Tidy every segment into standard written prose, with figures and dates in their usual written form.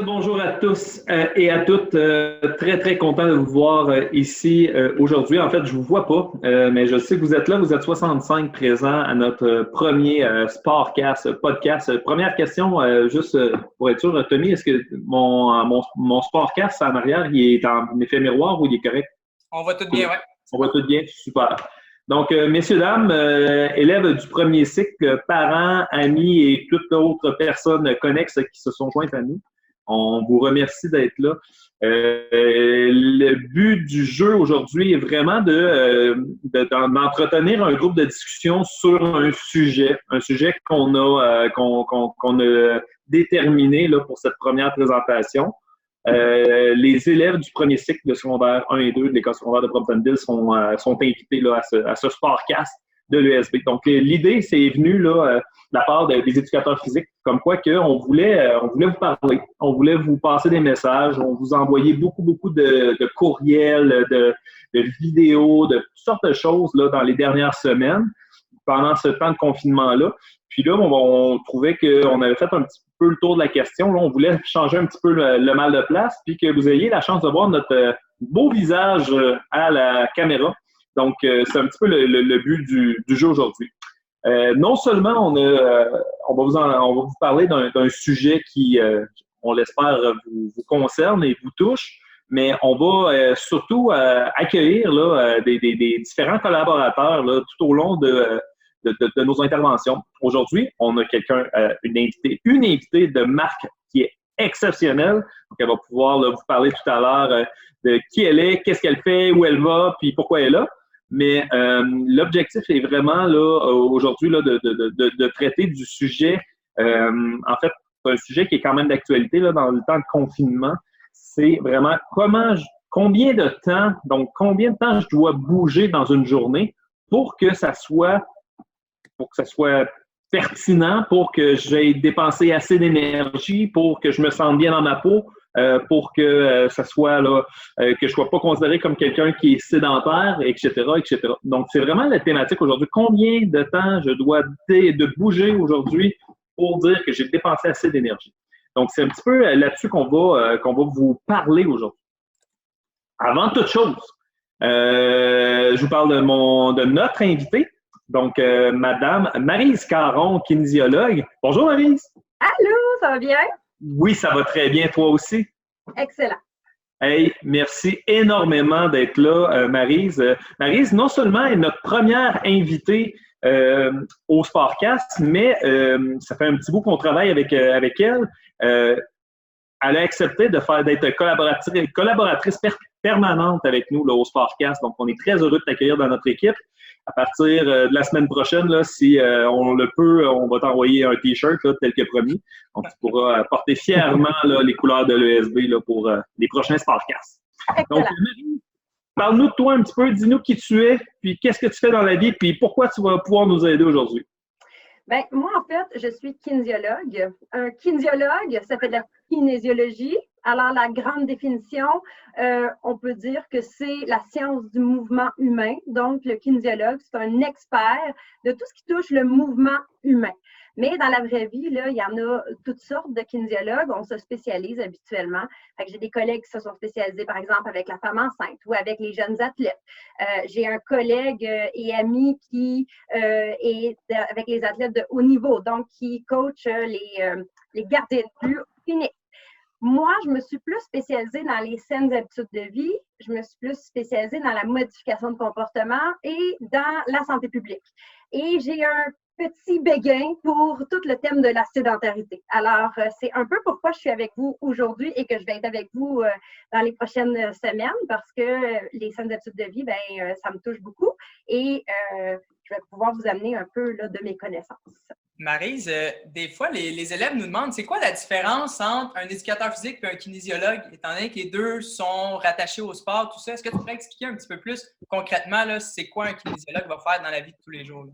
Bonjour à tous et à toutes. Très, très content de vous voir ici aujourd'hui. En fait, je vous vois pas, mais je sais que vous êtes là. Vous êtes 65 présents à notre premier Sportcast podcast. Première question, juste pour être sûr, Tommy, est-ce que mon Sportcast en arrière, il est en effet miroir ou il est correct? On va tout bien, oui. On va tout bien? Super. Donc, messieurs, dames, élèves du premier cycle, parents, amis et toutes autres personnes connexes qui se sont jointes à nous, on vous remercie d'être là. Le but du jeu aujourd'hui est vraiment d'entretenir un groupe de discussion sur un sujet qu'on a déterminé là, pour cette première présentation. Les élèves du premier cycle de secondaire 1 et 2 de l'école secondaire de Bromptonville sont invités là, à ce Sportcast de l'ESB. Donc, l'idée, c'est venu là, de la part des éducateurs physiques, comme quoi on voulait vous parler, on voulait vous passer des messages, on vous envoyait beaucoup de courriels, de vidéos, de toutes sortes de choses là, dans les dernières semaines, pendant ce temps de confinement-là. Puis là, on trouvait qu'on avait fait un petit peu le tour de la question. Là, on voulait changer un petit peu le mal de place, puis que vous ayez la chance de voir notre beau visage à la caméra. Donc, c'est un petit peu le but du jeu aujourd'hui. Non seulement on va vous parler d'un sujet qui, on l'espère, vous concerne et vous touche, mais on va surtout accueillir là, des différents collaborateurs là, tout au long de nos interventions. Aujourd'hui, on a une invitée de marque qui est exceptionnelle. Donc, elle va pouvoir là, vous parler tout à l'heure de qui elle est, qu'est-ce qu'elle fait, où elle va, puis pourquoi elle est là. Mais l'objectif est vraiment là aujourd'hui là, de traiter du sujet. En fait, c'est un sujet qui est quand même d'actualité là, dans le temps de confinement. C'est vraiment combien de temps je dois bouger dans une journée pour que ça soit pertinent, pour que j'aie dépensé assez d'énergie, pour que je me sente bien dans ma peau, pour que ça soit là, que je sois pas considéré comme quelqu'un qui est sédentaire, etc., etc. Donc, c'est vraiment la thématique aujourd'hui. Combien de temps je dois de bouger aujourd'hui pour dire que j'ai dépensé assez d'énergie? Donc, c'est un petit peu là-dessus qu'on va vous parler aujourd'hui. Avant toute chose, je vous parle de notre invité. Donc, Madame Maryse Caron, kinésiologue. Bonjour, Maryse. Allô, ça va bien? Oui, ça va très bien. Toi aussi? Excellent. Hey, merci énormément d'être là, Maryse. Maryse, non seulement est notre première invitée au Sportcast, mais ça fait un petit bout qu'on travaille avec elle. Elle a accepté d'être collaboratrice permanente avec nous là, au Sportcast. Donc, on est très heureux de t'accueillir dans notre équipe. À partir de la semaine prochaine, là, si on le peut, on va t'envoyer un T-shirt là, tel que promis. Donc, tu pourras porter fièrement là, les couleurs de l'ESB là, pour les prochains Sportcasts. Donc, Marie, parle-nous de toi un petit peu. Dis-nous qui tu es, puis qu'est-ce que tu fais dans la vie, puis pourquoi tu vas pouvoir nous aider aujourd'hui. Bien, moi, en fait, je suis kinésiologue. Un kinésiologue, ça fait de la kinésiologie. Alors, la grande définition, on peut dire que c'est la science du mouvement humain. Donc, le kinésiologue, c'est un expert de tout ce qui touche le mouvement humain. Mais dans la vraie vie, là, il y en a toutes sortes de kinésiologues. On se spécialise habituellement. Fait que j'ai des collègues qui se sont spécialisés, par exemple, avec la femme enceinte ou avec les jeunes athlètes. J'ai un collègue et ami qui est avec les athlètes de haut niveau, donc qui coach les gardiens de but cliniques. Moi, je me suis plus spécialisée dans les saines habitudes de vie. Je me suis plus spécialisée dans la modification de comportement et dans la santé publique. Et j'ai un petit béguin pour tout le thème de la sédentarité. Alors, c'est un peu pourquoi je suis avec vous aujourd'hui et que je vais être avec vous dans les prochaines semaines parce que les saines habitudes de vie, ça me touche beaucoup et je vais pouvoir vous amener un peu là, de mes connaissances. Maryse, des fois, les élèves nous demandent c'est quoi la différence entre un éducateur physique et un kinésiologue, étant donné que les deux sont rattachés au sport, tout ça. Est-ce que tu pourrais expliquer un petit peu plus concrètement, là, c'est quoi un kinésiologue va faire dans la vie de tous les jours? Là?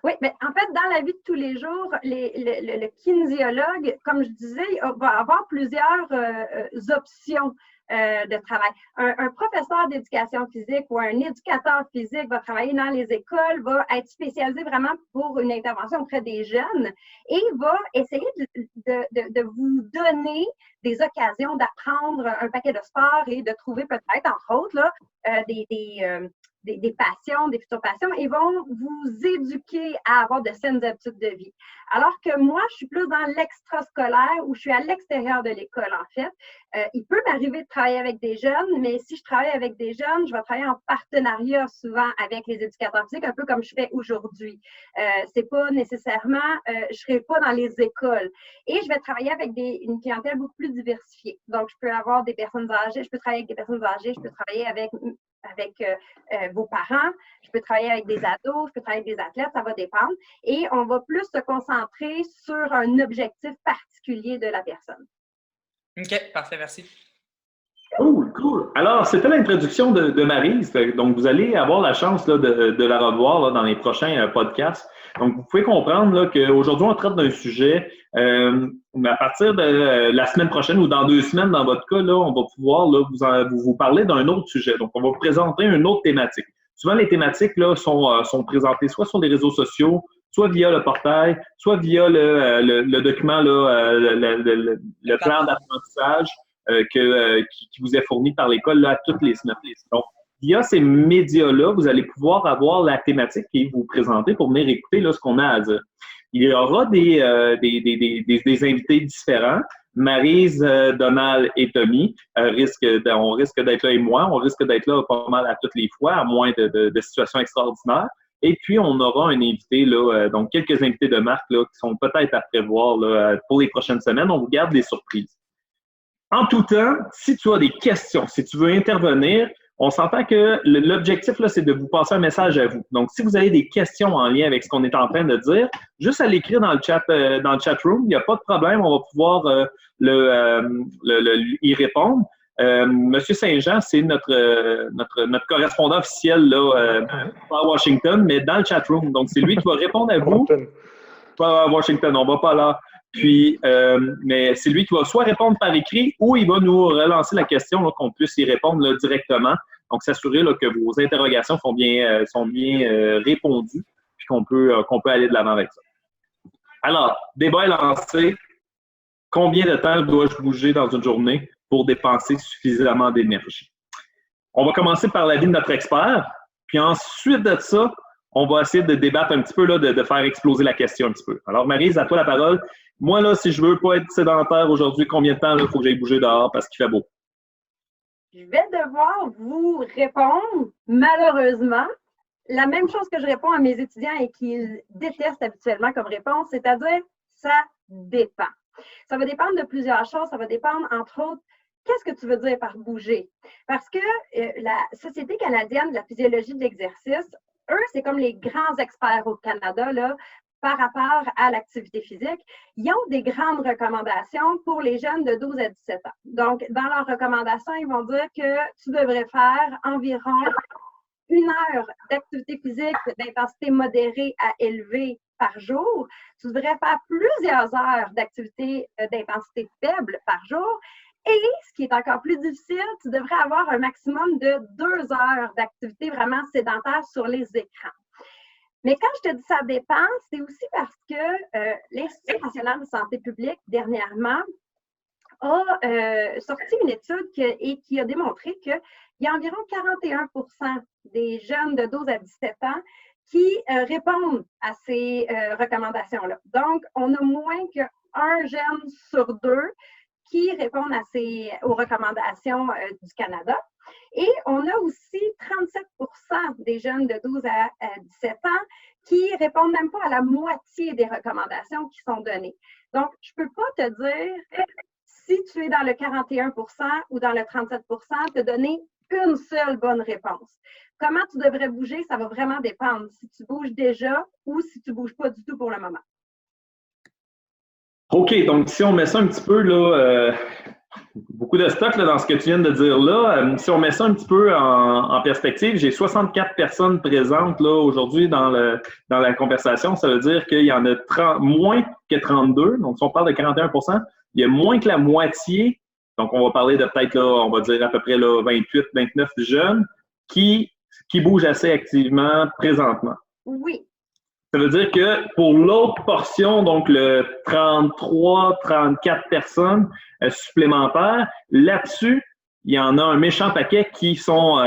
Oui, mais en fait, dans la vie de tous les jours, le kinésiologue, comme je disais, va avoir plusieurs options. de travail. Un professeur d'éducation physique ou un éducateur physique va travailler dans les écoles, va être spécialisé vraiment pour une intervention auprès des jeunes et va essayer de vous donner des occasions d'apprendre un paquet de sports et de trouver peut-être, entre autres, là, des passions, des futures passions, et vont vous éduquer à avoir de saines habitudes de vie. Alors que moi, je suis plus dans l'extrascolaire où je suis à l'extérieur de l'école, en fait. Il peut m'arriver de travailler avec des jeunes, mais si je travaille avec des jeunes, je vais travailler en partenariat souvent avec les éducateurs physiques, un peu comme je fais aujourd'hui. C'est pas nécessairement, je serai pas dans les écoles. Et je vais travailler avec une clientèle beaucoup plus diversifiée. Donc, je peux avoir des personnes âgées, je peux travailler avec des personnes âgées, je peux travailler avec vos parents, je peux travailler avec des ados, je peux travailler avec des athlètes, ça va dépendre. Et on va plus se concentrer sur un objectif particulier de la personne. OK, parfait, merci. Cool. Alors, c'était l'introduction de Maryse. Donc, vous allez avoir la chance là, de la revoir là, dans les prochains podcasts. Donc, vous pouvez comprendre qu'aujourd'hui, on traite d'un sujet. À partir de la semaine prochaine ou dans 2 semaines, dans votre cas, là, on va pouvoir là, vous parler d'un autre sujet. Donc, on va vous présenter une autre thématique. Souvent, les thématiques là, sont présentées soit sur les réseaux sociaux, soit via le portail, soit via le document, là, le plan d'apprentissage qui vous est fourni par l'école là, toutes les semaines. Donc, via ces médias-là, vous allez pouvoir avoir la thématique qui est vous présenter pour venir écouter là, ce qu'on a à dire. Il y aura des invités différents. Maryse, Donald et Tommy on risque d'être là et moi. On risque d'être là pas mal à toutes les fois, à moins de situations extraordinaires. Et puis, on aura un invité, là, donc quelques invités de marque là, qui sont peut-être à prévoir là, pour les prochaines semaines. On vous garde des surprises. En tout temps, si tu as des questions, si tu veux intervenir, on s'entend que l'objectif, là, c'est de vous passer un message à vous. Donc, si vous avez des questions en lien avec ce qu'on est en train de dire, juste à l'écrire dans le chat room, il n'y a pas de problème, on va pouvoir y répondre. Monsieur Saint-Jean, c'est notre correspondant officiel là, à Washington, mais dans le chat room. Donc, c'est lui qui va répondre à vous. Pas à Washington, on va pas là. Puis, mais c'est lui qui va soit répondre par écrit ou il va nous relancer la question, là, qu'on puisse y répondre là, directement. Donc, s'assurer là, que vos interrogations sont bien répondues puis qu'on peut aller de l'avant avec ça. Alors, débat est lancé. Combien de temps dois-je bouger dans une journée pour dépenser suffisamment d'énergie? On va commencer par l'avis de notre expert. Puis ensuite de ça, on va essayer de débattre un petit peu, là, de faire exploser la question un petit peu. Alors, Maryse, à toi la parole. Moi, là, si je veux pas être sédentaire aujourd'hui, combien de temps il faut que j'aille bouger dehors parce qu'il fait beau? Je vais devoir vous répondre, malheureusement, la même chose que je réponds à mes étudiants et qu'ils détestent habituellement comme réponse, c'est-à-dire ça dépend. Ça va dépendre de plusieurs choses. Ça va dépendre, entre autres, qu'est-ce que tu veux dire par bouger? Parce que la Société canadienne de la physiologie de l'exercice, eux, c'est comme les grands experts au Canada là, par rapport à l'activité physique. Ils ont des grandes recommandations pour les jeunes de 12 à 17 ans. Donc, dans leurs recommandations, ils vont dire que tu devrais faire environ 1 heure d'activité physique d'intensité modérée à élevée par jour. Tu devrais faire plusieurs heures d'activité d'intensité faible par jour. Et, ce qui est encore plus difficile, tu devrais avoir un maximum de 2 heures d'activité vraiment sédentaire sur les écrans. Mais quand je te dis ça dépend, c'est aussi parce que l'Institut national de santé publique, dernièrement, a sorti une étude qui a démontré qu'il y a environ 41% des jeunes de 12 à 17 ans qui répondent à ces recommandations-là. Donc, on a moins qu'un jeune sur 2 qui répondent aux recommandations du Canada. Et on a aussi 37% des jeunes de 12 à 17 ans qui répondent même pas à la moitié des recommandations qui sont données. Donc, je ne peux pas te dire si tu es dans le 41% ou dans le 37%, te donner une seule bonne réponse. Comment tu devrais bouger, ça va vraiment dépendre si tu bouges déjà ou si tu ne bouges pas du tout pour le moment. OK, donc si on met ça un petit peu, là, beaucoup de stock là, dans ce que tu viens de dire là, si on met ça un petit peu en perspective, j'ai 64 personnes présentes là aujourd'hui dans la conversation. Ça veut dire qu'il y en a moins que 32. Donc, si on parle de 41%, il y a moins que la moitié Donc, on va parler de peut-être, là, on va dire à peu près là, 28, 29 jeunes qui bougent assez activement présentement. Oui. Ça veut dire que pour l'autre portion, donc le 33, 34 personnes supplémentaires, là-dessus, il y en a un méchant paquet qui font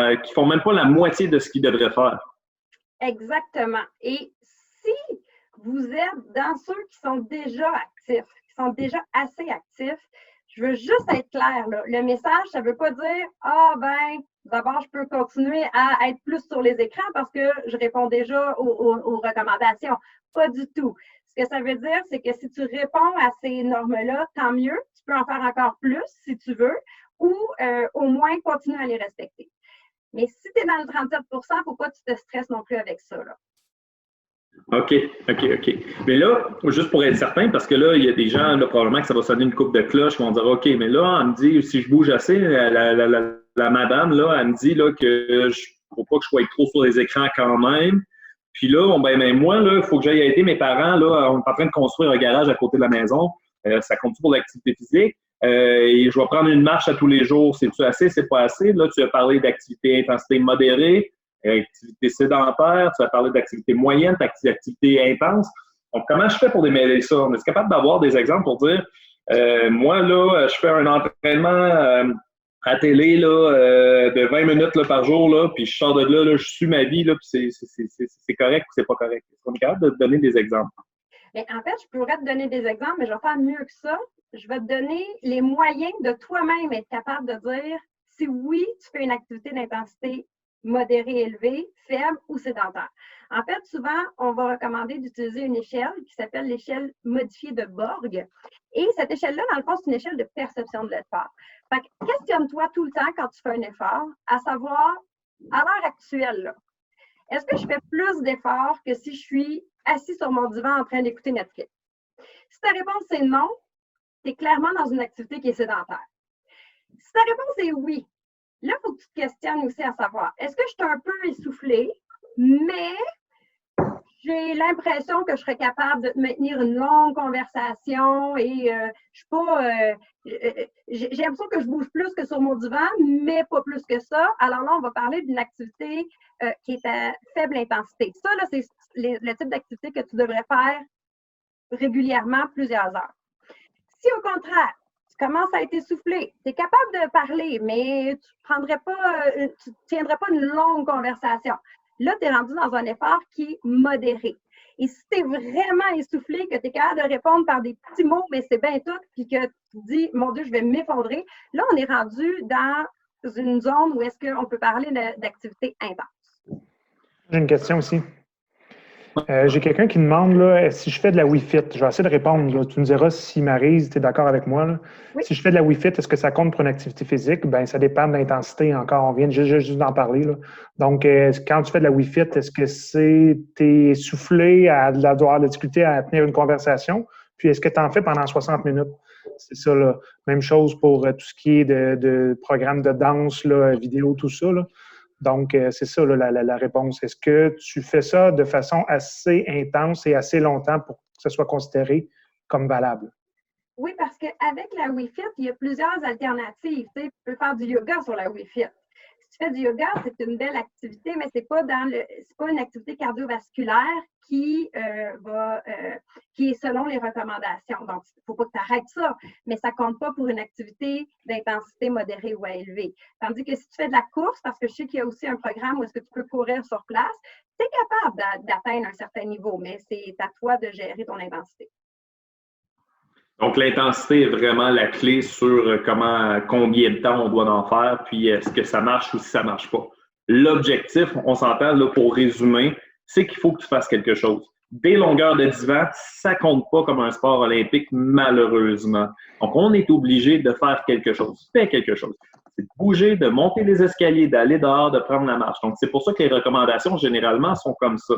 même pas la moitié de ce qu'ils devraient faire. Exactement. Et si vous êtes dans ceux qui sont déjà actifs, qui sont déjà assez actifs, je veux juste être claire, là. Le message, ça ne veut pas dire « Ah, ben, d'abord, je peux continuer à être plus sur les écrans parce que je réponds déjà aux recommandations. » Pas du tout. Ce que ça veut dire, c'est que si tu réponds à ces normes-là, tant mieux. Tu peux en faire encore plus si tu veux ou au moins continuer à les respecter. Mais si tu es dans le 37 il ne faut pas que tu te stresses non plus avec ça, là. OK. Mais là, juste pour être certain, parce que là, il y a des gens, là, probablement que ça va sonner une coupe de cloche qui vont dire OK, mais là, elle me dit, si je bouge assez, la madame, là, elle me dit là, que il ne faut pas que je sois trop sur les écrans quand même. Puis là, ben, moi, là, il faut que j'aille aider mes parents. Là, on est en train de construire un garage à côté de la maison. Ça compte pour l'activité physique. Et je vais prendre une marche à tous les jours. C'est-tu assez? C'est pas assez? Là, tu as parlé d'activité intensité modérée. Activité sédentaire, tu vas parler d'activité moyenne, d'activité intense. Donc, comment je fais pour démêler ça? On est capable d'avoir des exemples pour dire, moi, là, je fais un entraînement à télé là, de 20 minutes là, par jour, là, puis je sors de là, je suis ma vie, là, puis c'est correct ou c'est pas correct? Est-ce qu'on est capable de te donner des exemples? Mais en fait, je pourrais te donner des exemples, mais je vais faire mieux que ça. Je vais te donner les moyens de toi-même être capable de dire si oui, tu fais une activité d'intensité modéré, élevé, faible ou sédentaire. En fait, souvent, on va recommander d'utiliser une échelle qui s'appelle l'échelle modifiée de Borg. Et cette échelle-là, dans le fond, c'est une échelle de perception de l'effort. Fait que questionne-toi tout le temps quand tu fais un effort, à savoir, à l'heure actuelle, est-ce que je fais plus d'efforts que si je suis assis sur mon divan en train d'écouter Netflix? Si ta réponse est non, tu es clairement dans une activité qui est sédentaire. Si ta réponse est oui, là, il faut que tu te questionnes aussi à savoir, est-ce que je suis un peu essoufflée, mais j'ai l'impression que je serais capable de maintenir une longue conversation et je suis pas, j'ai l'impression que je bouge plus que sur mon divan, mais pas plus que ça. Alors là, on va parler d'une activité qui est à faible intensité. Ça, là, c'est le type d'activité que tu devrais faire régulièrement plusieurs heures. Si au contraire, tu commences à être essoufflé, tu es capable de parler, mais tu ne tiendrais pas une longue conversation. Là, tu es rendu dans un effort qui est modéré. Et si tu es vraiment essoufflé, que tu es capable de répondre par des petits mots, mais c'est bien tout, puis que tu dis, mon Dieu, je vais m'effondrer, là, on est rendu dans une zone où est-ce qu'on peut parler d'activité intense. J'ai une question aussi. J'ai quelqu'un qui demande là, si je fais de la Wii-Fit, je vais essayer de répondre. Là. Tu me diras si Maryse, tu es d'accord avec moi. Là. Oui. Si je fais de la Wii-Fit, est-ce que ça compte pour une activité physique? Bien, ça dépend de l'intensité encore. On vient juste d'en parler. Là. Donc, quand tu fais de la Wii-Fit, est-ce que tu es soufflé à avoir de la difficulté à tenir une conversation? Puis, est-ce que tu en fais pendant 60 minutes? C'est ça, là. Même chose pour tout ce qui est de programmes de danse, là, vidéo, tout ça. Là. Donc, c'est ça là, la réponse. Est-ce que tu fais ça de façon assez intense et assez longtemps pour que ce soit considéré comme valable? Oui, parce qu'avec la Wii-Fit, il y a plusieurs alternatives. Tu peux faire du yoga sur la Wii-Fit. Si tu fais du yoga, c'est une belle activité, mais c'est pas une activité cardiovasculaire qui est selon les recommandations. Donc, il ne faut pas que tu arrêtes ça, mais ça ne compte pas pour une activité d'intensité modérée ou élevée. Tandis que si tu fais de la course, parce que je sais qu'il y a aussi un programme où est-ce que tu peux courir sur place, tu es capable d'atteindre un certain niveau, mais c'est à toi de gérer ton intensité. Donc, l'intensité est vraiment la clé sur combien de temps on doit en faire, puis est-ce que ça marche ou si ça ne marche pas. L'objectif, on s'entend là pour résumer, c'est qu'il faut que tu fasses quelque chose. Des longueurs de divan, ça ne compte pas comme un sport olympique, malheureusement. Donc, on est obligé de faire quelque chose. Fais quelque chose. C'est de bouger, de monter les escaliers, d'aller dehors, de prendre la marche. Donc, c'est pour ça que les recommandations, généralement, sont comme ça.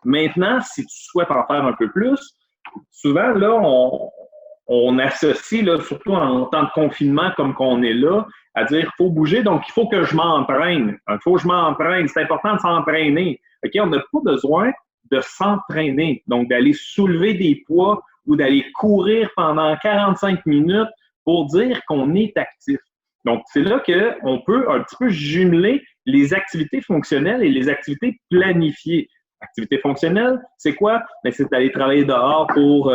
Maintenant, si tu souhaites en faire un peu plus, souvent, là, on associe, là, surtout en temps de confinement comme qu'on est là, à dire qu'il faut bouger, donc il faut que je m'entraîne. Il faut que je m'entraîne. C'est important de s'entraîner. OK? On n'a pas besoin de s'entraîner, donc d'aller soulever des poids ou d'aller courir pendant 45 minutes pour dire qu'on est actif. Donc, c'est là qu'on peut un petit peu jumeler les activités fonctionnelles et les activités planifiées. Activité fonctionnelle, c'est quoi? Ben, c'est d'aller travailler dehors pour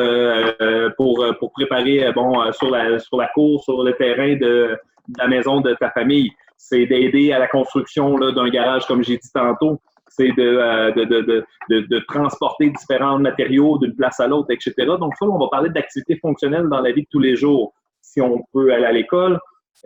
préparer sur la cour, sur le terrain de la maison de ta famille. C'est d'aider à la construction là, d'un garage, comme j'ai dit tantôt. C'est de transporter différents matériaux d'une place à l'autre, etc. Donc, ça, on va parler d'activités fonctionnelles dans la vie de tous les jours. Si on peut aller à l'école,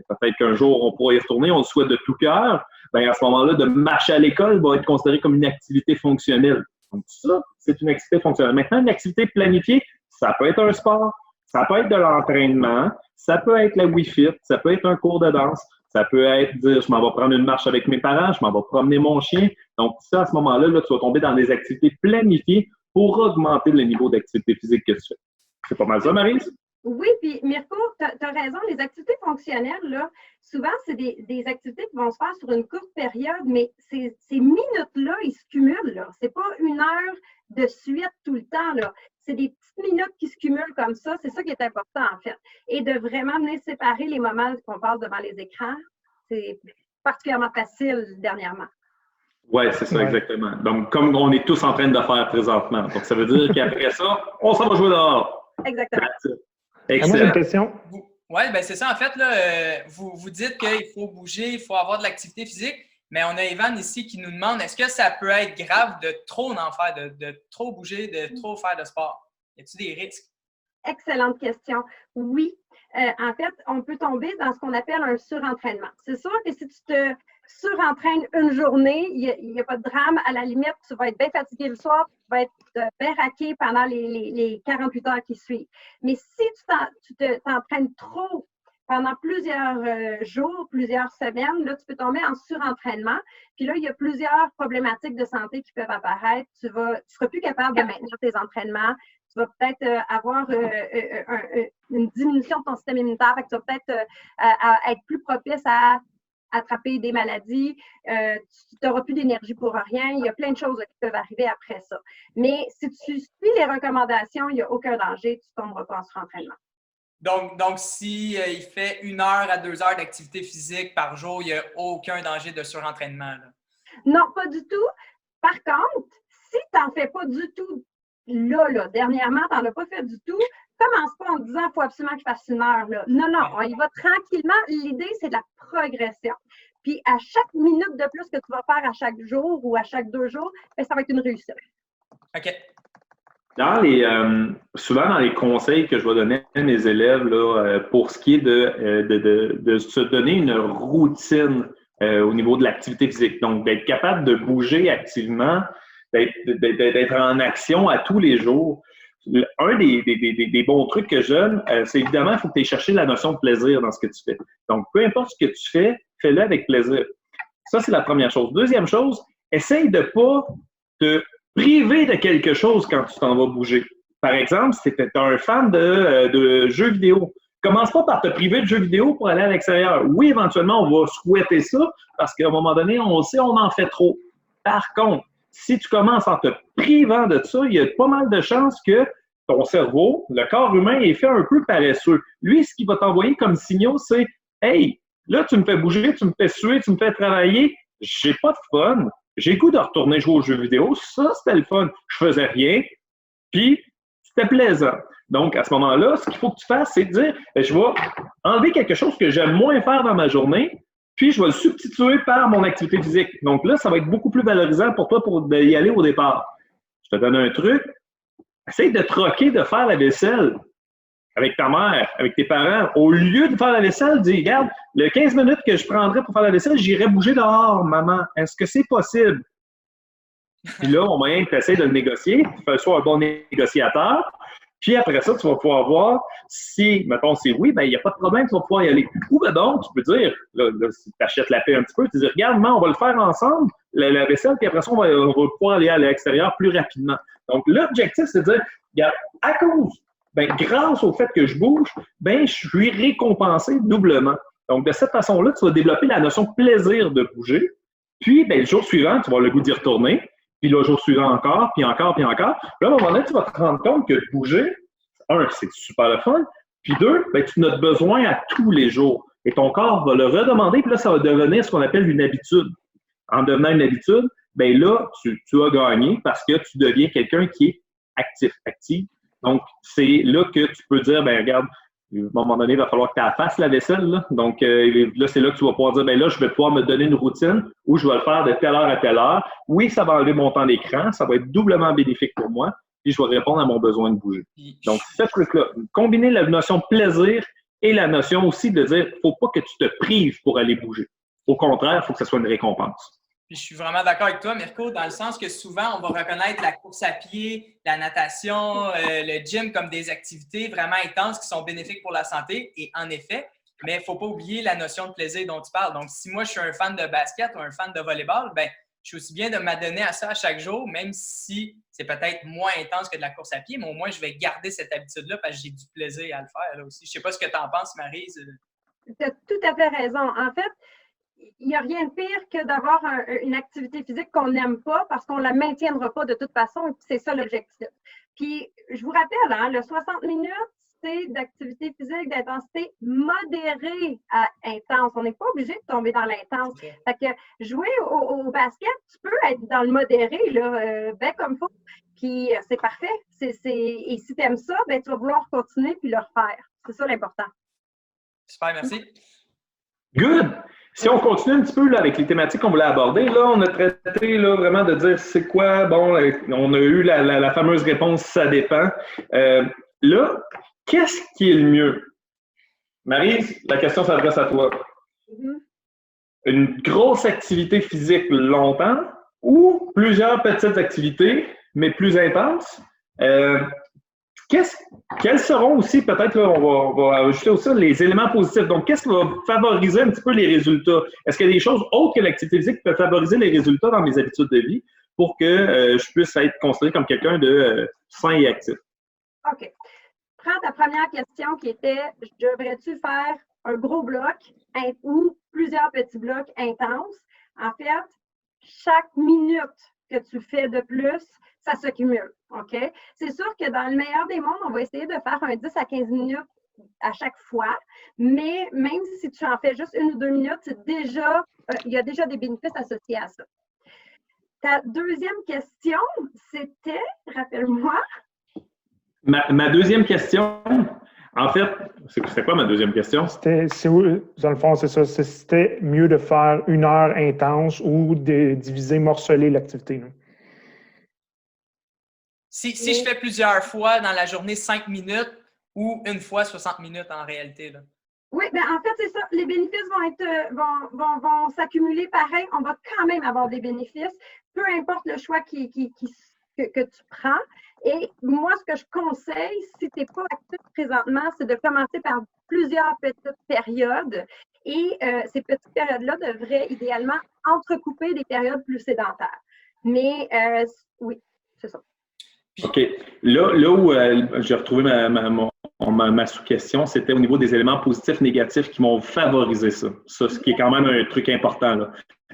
peut-être qu'un jour, on pourra y retourner, on le souhaite de tout cœur. Bien, à ce moment-là, de marcher à l'école va être considéré comme une activité fonctionnelle. Donc, ça, c'est une activité fonctionnelle. Maintenant, une activité planifiée, ça peut être un sport, ça peut être de l'entraînement, ça peut être la Wi-Fi, ça peut être un cours de danse, ça peut être dire, je m'en vais prendre une marche avec mes parents, je m'en vais promener mon chien. Donc, ça, à ce moment-là, là, tu vas tomber dans des activités planifiées pour augmenter le niveau d'activité physique que tu fais. C'est pas mal ça, Maryse? Oui, puis Mirko, tu as raison, les activités fonctionnelles, là, souvent, c'est des activités qui vont se faire sur une courte période, mais ces minutes-là, ils se cumulent. C'est pas une heure de suite tout le temps. Là. C'est des petites minutes qui se cumulent comme ça. C'est ça qui est important, en fait. Et de vraiment venir séparer les moments qu'on passe devant les écrans, c'est particulièrement facile dernièrement. Oui, c'est ça, exactement. Donc, comme on est tous en train de le faire présentement. Donc, ça veut dire qu'après ça, on s'en va jouer dehors. Exactement. Moi, j'ai une question. Oui, bien c'est ça. En fait, là, vous dites qu'il faut bouger, il faut avoir de l'activité physique, mais on a Evan ici qui nous demande, est-ce que ça peut être grave de trop en faire, de trop bouger, de trop faire de sport? Y a-t-il des risques? Excellente question. Oui. En fait, on peut tomber dans ce qu'on appelle un surentraînement. C'est sûr que si tu te surentraînes une journée, il n'y a pas de drame. À la limite, tu vas être bien fatigué le soir, tu vas être bien raqué pendant les 48 heures qui suivent. Mais si tu t'entraînes trop pendant plusieurs jours, plusieurs semaines, là, tu peux tomber en surentraînement. Puis là, il y a plusieurs problématiques de santé qui peuvent apparaître. Tu seras plus capable de maintenir tes entraînements. Tu vas peut-être avoir une diminution de ton système immunitaire. Fait que tu vas peut-être être plus propice à attraper des maladies. Tu n'auras plus d'énergie pour rien. Il y a plein de choses qui peuvent arriver après ça. Mais si tu suis les recommandations, il n'y a aucun danger. Tu ne tomberas pas en surentraînement. Donc si il fait 1 heure à 2 heures d'activité physique par jour, il n'y a aucun danger de surentraînement? Là. Non, pas du tout. Par contre, si tu n'en fais pas du tout, là, dernièrement, tu n'en as pas fait du tout, commence pas en te disant qu'il faut absolument que je fasse 1 heure. Là. Non, on y va tranquillement. L'idée, c'est de la progression. Puis, à chaque minute de plus que tu vas faire à chaque jour ou à chaque 2 jours, bien, ça va être une réussite. OK. Souvent, dans les conseils que je vais donner à mes élèves, là, pour ce qui est de se donner une routine au niveau de l'activité physique, donc d'être capable de bouger activement, d'être en action à tous les jours. Un des bons trucs que je donne, c'est évidemment, il faut que tu aies cherché la notion de plaisir dans ce que tu fais. Donc, peu importe ce que tu fais, fais-le avec plaisir. Ça, c'est la première chose. Deuxième chose, essaye de ne pas te priver de quelque chose quand tu t'en vas bouger. Par exemple, si tu es un fan de jeux vidéo, commence pas par te priver de jeux vidéo pour aller à l'extérieur. Oui, éventuellement, on va souhaiter ça parce qu'à un moment donné, on sait, on en fait trop. Par contre, si tu commences en te privant de ça, il y a pas mal de chances que ton cerveau, le corps humain, est fait un peu paresseux. Lui, ce qu'il va t'envoyer comme signaux, c'est « Hey, là, tu me fais bouger, tu me fais suer, tu me fais travailler, j'ai pas de fun. J'ai le goût de retourner jouer aux jeux vidéo. Ça, c'était le fun. Je faisais rien, puis c'était plaisant. » Donc, à ce moment-là, ce qu'il faut que tu fasses, c'est de dire « Je vais enlever quelque chose que j'aime moins faire dans ma journée, puis je vais le substituer par mon activité physique. » Donc là, ça va être beaucoup plus valorisant pour toi pour y aller au départ. Je te donne un truc. Essaye de troquer de faire la vaisselle avec ta mère, avec tes parents. Au lieu de faire la vaisselle, dis, regarde, le 15 minutes que je prendrais pour faire la vaisselle, j'irai bouger dehors, maman. Est-ce que c'est possible? Puis là, au moyen que tu essaies de le négocier, tu sois un bon négociateur. Puis après ça, tu vas pouvoir voir si, mettons, c'est oui, bien, il n'y a pas de problème, tu vas pouvoir y aller. Ou ben donc, tu peux dire, là si tu achètes la paix un petit peu, tu dis, regarde, maman, on va le faire ensemble, la vaisselle, puis après ça, on va pouvoir aller à l'extérieur plus rapidement. Donc, l'objectif, c'est de dire, regarde, à cause, ben, grâce au fait que je bouge, ben, je suis récompensé doublement. Donc, de cette façon-là, tu vas développer la notion de plaisir de bouger. Puis, ben, le jour suivant, tu vas avoir le goût d'y retourner. Puis le jour suivant encore, puis encore, puis encore. Puis là, à un moment donné, tu vas te rendre compte que bouger, c'est super le fun, Puis 2, ben, tu en as besoin à tous les jours. Et ton corps va le redemander, puis là, ça va devenir ce qu'on appelle une habitude. En devenant une habitude, ben là, tu as gagné parce que tu deviens quelqu'un qui est actif. Donc, c'est là que tu peux dire, ben regarde, à un moment donné, il va falloir que tu fasses la vaisselle. Là. Donc, là, c'est là que tu vas pouvoir dire, ben là, je vais pouvoir me donner une routine où je vais le faire de telle heure à telle heure. Oui, ça va enlever mon temps d'écran, ça va être doublement bénéfique pour moi, puis je vais répondre à mon besoin de bouger. Donc, ce truc-là, combiner la notion de plaisir et la notion aussi de dire, faut pas que tu te prives pour aller bouger. Au contraire, il faut que ce soit une récompense. Puis je suis vraiment d'accord avec toi, Mirko, dans le sens que souvent, on va reconnaître la course à pied, la natation, le gym comme des activités vraiment intenses qui sont bénéfiques pour la santé. Et en effet, mais il ne faut pas oublier la notion de plaisir dont tu parles. Donc, si moi, je suis un fan de basket ou un fan de volleyball, ben, je suis aussi bien de m'adonner à ça à chaque jour, même si c'est peut-être moins intense que de la course à pied, mais au moins, je vais garder cette habitude-là parce que j'ai du plaisir à le faire là aussi. Je ne sais pas ce que tu en penses, Maryse. Tu as tout à fait raison. En fait, il n'y a rien de pire que d'avoir une activité physique qu'on n'aime pas parce qu'on ne la maintiendra pas de toute façon. C'est ça l'objectif. Puis, je vous rappelle, hein, le 60 minutes, c'est d'activité physique d'intensité modérée à intense. On n'est pas obligé de tomber dans l'intense. Fait que jouer au basket, tu peux être dans le modéré, là, ben comme il faut. Puis, c'est parfait. Et si tu aimes ça, ben, tu vas vouloir continuer puis le refaire. C'est ça l'important. Super, merci. Good! Si on continue un petit peu là, avec les thématiques qu'on voulait aborder, là, on a traité là, vraiment de dire c'est quoi, bon, on a eu la fameuse réponse ça dépend. Là, qu'est-ce qui est le mieux? Maryse, la question s'adresse à toi. Une grosse activité physique longtemps ou plusieurs petites activités, mais plus intenses? Quels seront aussi, peut-être, on va ajouter aussi les éléments positifs. Donc, qu'est-ce qui va favoriser un petit peu les résultats? Est-ce qu'il y a des choses autres que l'activité physique qui peuvent favoriser les résultats dans mes habitudes de vie pour que je puisse être considéré comme quelqu'un de sain et actif? OK. Prends ta première question qui était « Devrais-tu faire un gros bloc ou plusieurs petits blocs intenses? » En fait, chaque minute que tu fais de plus, ça s'accumule, OK? C'est sûr que dans le meilleur des mondes, on va essayer de faire un 10 à 15 minutes à chaque fois, mais même si tu en fais juste 1 ou 2 minutes, il y a déjà des bénéfices associés à ça. Ta deuxième question, c'était, rappelle-moi. Ma deuxième question, en fait, c'est quoi ma deuxième question? Dans le fond, c'est ça. C'était mieux de faire 1 heure intense ou de diviser, morceler l'activité. Si je fais plusieurs fois dans la journée 5 minutes ou une fois 60 minutes en réalité. Là. Oui, bien en fait, c'est ça. Les bénéfices vont s'accumuler pareil. On va quand même avoir des bénéfices, peu importe le choix que tu prends. Et moi, ce que je conseille, si tu n'es pas actif présentement, c'est de commencer par plusieurs petites périodes. Et ces petites périodes-là devraient idéalement entrecouper des périodes plus sédentaires. Mais oui, c'est ça. OK. Là où j'ai retrouvé ma sous-question, c'était au niveau des éléments positifs, négatifs qui vont favoriser ça. Ça, ce qui est quand même un truc important. Là.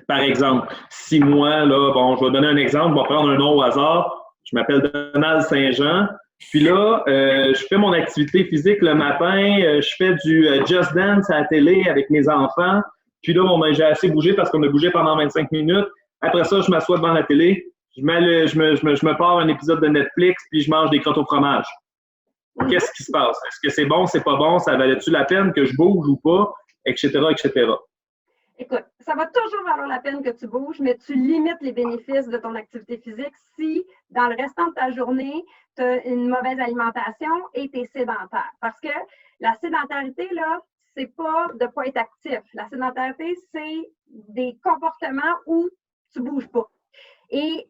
Par exemple, si moi, là, bon, je vais donner un exemple, je vais prendre un nom au hasard. Je m'appelle Donald Saint-Jean. Puis là, je fais mon activité physique le matin. Je fais du Just Dance à la télé avec mes enfants. Puis là, bon, ben, j'ai assez bougé parce qu'on a bougé pendant 25 minutes. Après ça, je m'assois devant la télé. Je me pars un épisode de Netflix, puis je mange des crottes au fromage. Qu'est-ce qui se passe? Est-ce que c'est bon, c'est pas bon? Ça valait-tu la peine que je bouge ou pas? Etc., etc. Écoute, ça va toujours valoir la peine que tu bouges, mais tu limites les bénéfices de ton activité physique si, dans le restant de ta journée, tu as une mauvaise alimentation et tu es sédentaire. Parce que la sédentarité, là, c'est pas de ne pas être actif. La sédentarité, c'est des comportements où tu ne bouges pas. Et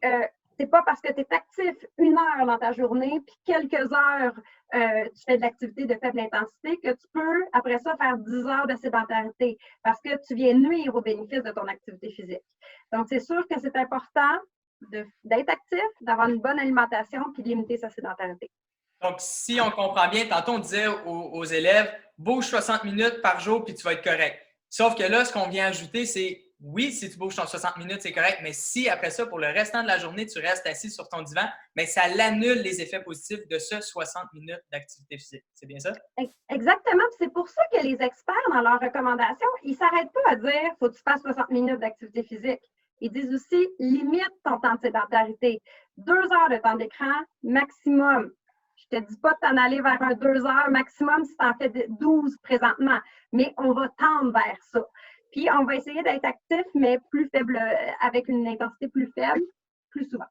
c'est pas parce que tu es actif 1 heure dans ta journée, puis quelques heures, tu fais de l'activité de faible intensité, que tu peux, après ça, faire 10 heures de sédentarité parce que tu viens nuire au bénéfice de ton activité physique. Donc, c'est sûr que c'est important d'être actif, d'avoir une bonne alimentation, puis de limiter sa sédentarité. Donc, si on comprend bien, tantôt on disait aux élèves, bouge 60 minutes par jour, puis tu vas être correct. Sauf que là, ce qu'on vient ajouter, c'est oui, si tu bouges ton 60 minutes, c'est correct, mais si après ça, pour le restant de la journée, tu restes assis sur ton divan, bien, ça l'annule les effets positifs de ce 60 minutes d'activité physique. C'est bien ça? Exactement. C'est pour ça que les experts, dans leurs recommandations, ils ne s'arrêtent pas à dire faut que tu fasses 60 minutes d'activité physique. Ils disent aussi limite ton temps de sédentarité. 2 heures de temps d'écran maximum. Je ne te dis pas de t'en aller vers un 2 heures maximum si tu en fais 12 présentement, mais on va tendre vers ça. Puis, on va essayer d'être actif, mais plus faible, avec une intensité plus faible, plus souvent.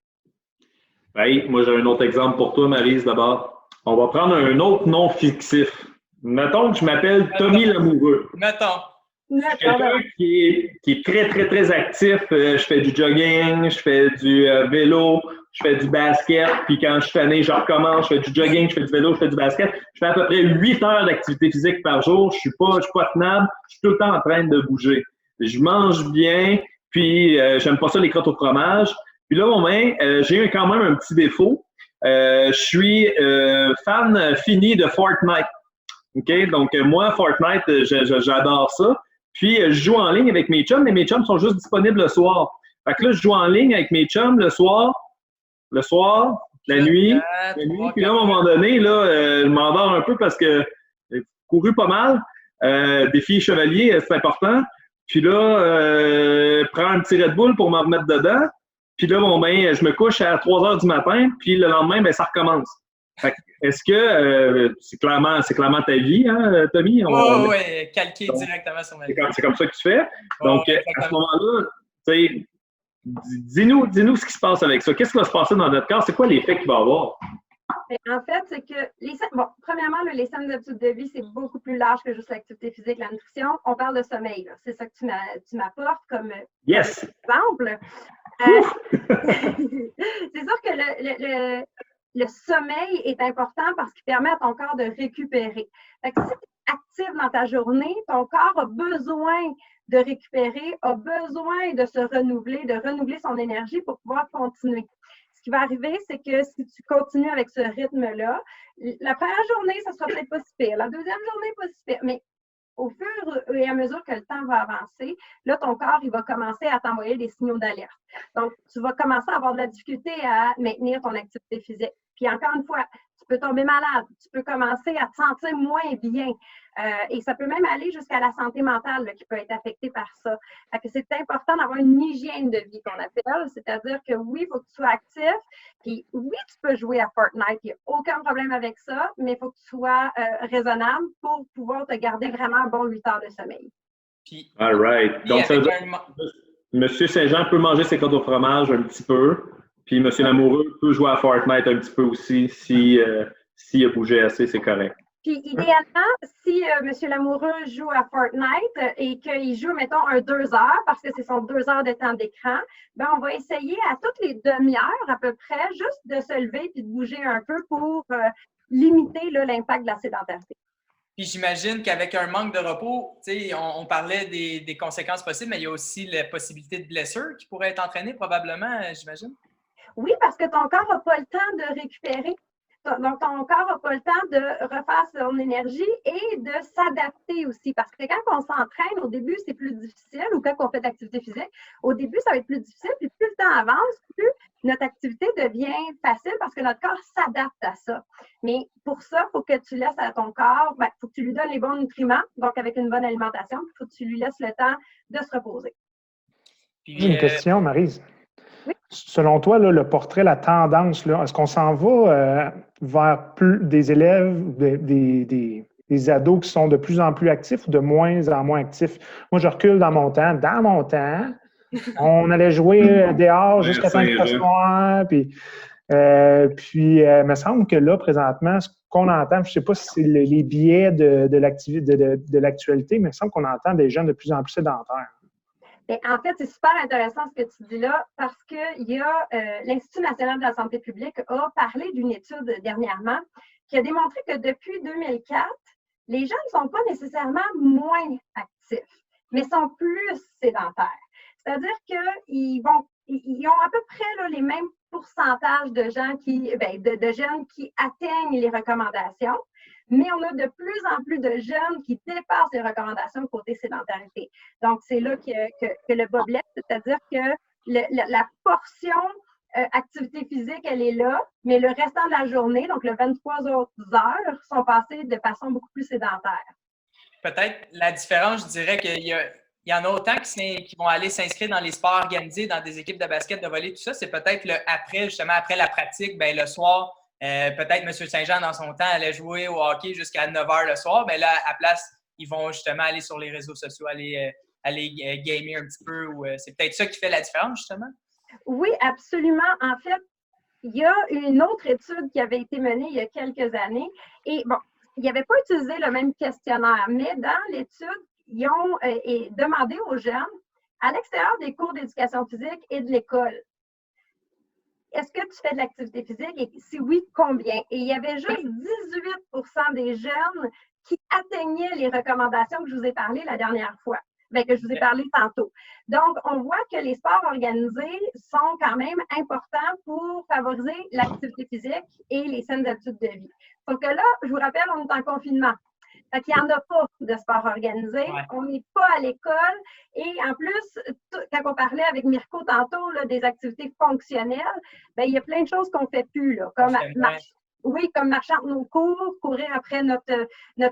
Hey, moi, j'ai un autre exemple pour toi, Maryse, d'abord. On va prendre un autre nom fictif. Mettons que je m'appelle Tommy Lamoureux. Mettons. Je suis quelqu'un qui est très, très, très actif. Je fais du jogging, je fais du vélo, je fais du basket. Puis quand je suis tanné, je recommence. Je fais du jogging, je fais du vélo, je fais du basket. Je fais à peu près 8 heures d'activité physique par jour. Je suis pas tenable. Je suis tout le temps en train de bouger. Je mange bien, puis j'aime pas ça les crottes au fromage. Puis là, j'ai quand même un petit défaut. Je suis fan fini de Fortnite. OK? Donc, moi, Fortnite, j'adore ça. Puis, je joue en ligne avec mes chums, mais mes chums sont juste disponibles le soir. Fait que là, je joue en ligne avec mes chums le soir, la nuit. Puis là, à un moment donné, là, je m'endors un peu parce que j'ai couru pas mal. Défi chevalier, c'est important. Puis là, prends un petit Red Bull pour m'en remettre dedans. Puis là, je me couche à 3 heures du matin, puis le lendemain, ça recommence. Fait que, est-ce que c'est clairement ta vie, hein, Tommy? Oui, calqué directement sur ma vie. C'est comme ça que tu fais. Donc, à ce moment-là, tu sais, dis-nous ce qui se passe avec ça. Qu'est-ce qui va se passer dans notre corps? C'est quoi l'effet qu'il va avoir? En fait, c'est que premièrement, les saines habitudes de vie, c'est beaucoup plus large que juste l'activité physique, la nutrition. On parle de sommeil. C'est ça que tu m'apportes comme exemple. C'est sûr que le sommeil est important parce qu'il permet à ton corps de récupérer. Fait que si tu es actif dans ta journée, ton corps a besoin de récupérer, a besoin de se renouveler, de renouveler son énergie pour pouvoir continuer. Ce qui va arriver, c'est que si tu continues avec ce rythme-là, la première journée, ça sera peut-être pas si pire. La deuxième journée, pas si pire. Mais au fur et à mesure que le temps va avancer, là, ton corps, il va commencer à t'envoyer des signaux d'alerte. Donc, tu vas commencer à avoir de la difficulté à maintenir ton activité physique. Puis encore une fois, tu peux tomber malade, tu peux commencer à te sentir moins bien. Et ça peut même aller jusqu'à la santé mentale là, qui peut être affectée par ça. Fait que c'est important d'avoir une hygiène de vie qu'on appelle, c'est-à-dire que oui, il faut que tu sois actif, puis oui, tu peux jouer à Fortnite, il n'y a aucun problème avec ça, mais il faut que tu sois raisonnable pour pouvoir te garder vraiment un bon 8 heures de sommeil. Puis, all right. Donc, ça veut dire que M. Saint-Jean peut manger ses crottes au fromage un petit peu, puis M. Lamoureux peut jouer à Fortnite un petit peu aussi s'il a bougé assez, c'est correct. Puis, idéalement, si M. Lamoureux joue à Fortnite et qu'il joue, mettons, 2 heures, parce que c'est son 2 heures de temps d'écran, ben on va essayer à toutes les demi-heures à peu près, juste de se lever puis de bouger un peu pour limiter l'impact de la sédentarité. Puis j'imagine qu'avec un manque de repos, on parlait des conséquences possibles, mais il y a aussi la possibilité de blessure qui pourrait être entraînée probablement, j'imagine. Oui, parce que ton corps n'a pas le temps de récupérer. Donc, ton corps n'a pas le temps de refaire son énergie et de s'adapter aussi. Parce que quand on s'entraîne, au début, c'est plus difficile, ou quand on fait de l'activité physique, au début, ça va être plus difficile, puis plus le temps avance, plus notre activité devient facile parce que notre corps s'adapte à ça. Mais pour ça, il faut que tu laisses à ton corps, il faut que tu lui donnes les bons nutriments, donc avec une bonne alimentation, puis il faut que tu lui laisses le temps de se reposer. J'ai une question, Maryse. Oui. Selon toi, là, le portrait, la tendance, est-ce qu'on s'en va vers plus des élèves, des ados qui sont de plus en plus actifs ou de moins en moins actifs? Moi, je recule dans mon temps. Dans mon temps, on allait jouer dehors jusqu'à 5 heures soir. Puis, il me semble que là, présentement, ce qu'on entend, je ne sais pas si c'est les biais de l'actualité, mais il me semble qu'on entend des gens de plus en plus sédentaires. Bien, en fait, c'est super intéressant ce que tu dis là parce que l'Institut national de la santé publique a parlé d'une étude dernièrement qui a démontré que depuis 2004, les gens ne sont pas nécessairement moins actifs, mais sont plus sédentaires. C'est-à-dire qu'ils ont à peu près là, les mêmes pourcentages de gens de jeunes qui atteignent les recommandations. mais on a de plus en plus de jeunes qui dépassent les recommandations côté sédentarité. Donc, c'est là que le bas blesse, c'est-à-dire que la portion activité physique, elle est là, mais le restant de la journée, donc le 23 autres heures, sont passées de façon beaucoup plus sédentaire. Peut-être la différence, je dirais qu'il y en a autant qui vont aller s'inscrire dans les sports organisés, dans des équipes de basket, de volley, tout ça. C'est peut-être justement après la pratique, ben, le soir, peut-être M. Saint-Jean, dans son temps, allait jouer au hockey jusqu'à 9 h le soir. Mais là, à place, ils vont justement aller sur les réseaux sociaux, aller gamer un petit peu. C'est peut-être ça qui fait la différence, justement? Oui, absolument. En fait, il y a une autre étude qui avait été menée il y a quelques années. Et bon, ils n'avaient pas utilisé le même questionnaire, mais dans l'étude, ils ont demandé aux jeunes, à l'extérieur des cours d'éducation physique et de l'école, est-ce que tu fais de l'activité physique et si oui, combien? Et il y avait juste 18% des jeunes qui atteignaient les recommandations que je vous ai parlé la dernière fois, que je vous ai parlé tantôt. Donc, on voit que les sports organisés sont quand même importants pour favoriser l'activité physique et les saines habitudes de vie. Sauf que là, je vous rappelle, on est en confinement. Fait qu'il n'y en a pas de sport organisé. Ouais. On n'est pas à l'école. Et en plus, quand on parlait avec Mirko tantôt là, des activités fonctionnelles, il y a plein de choses qu'on ne fait plus, là, comme comme marcher entre nos cours, courir après notre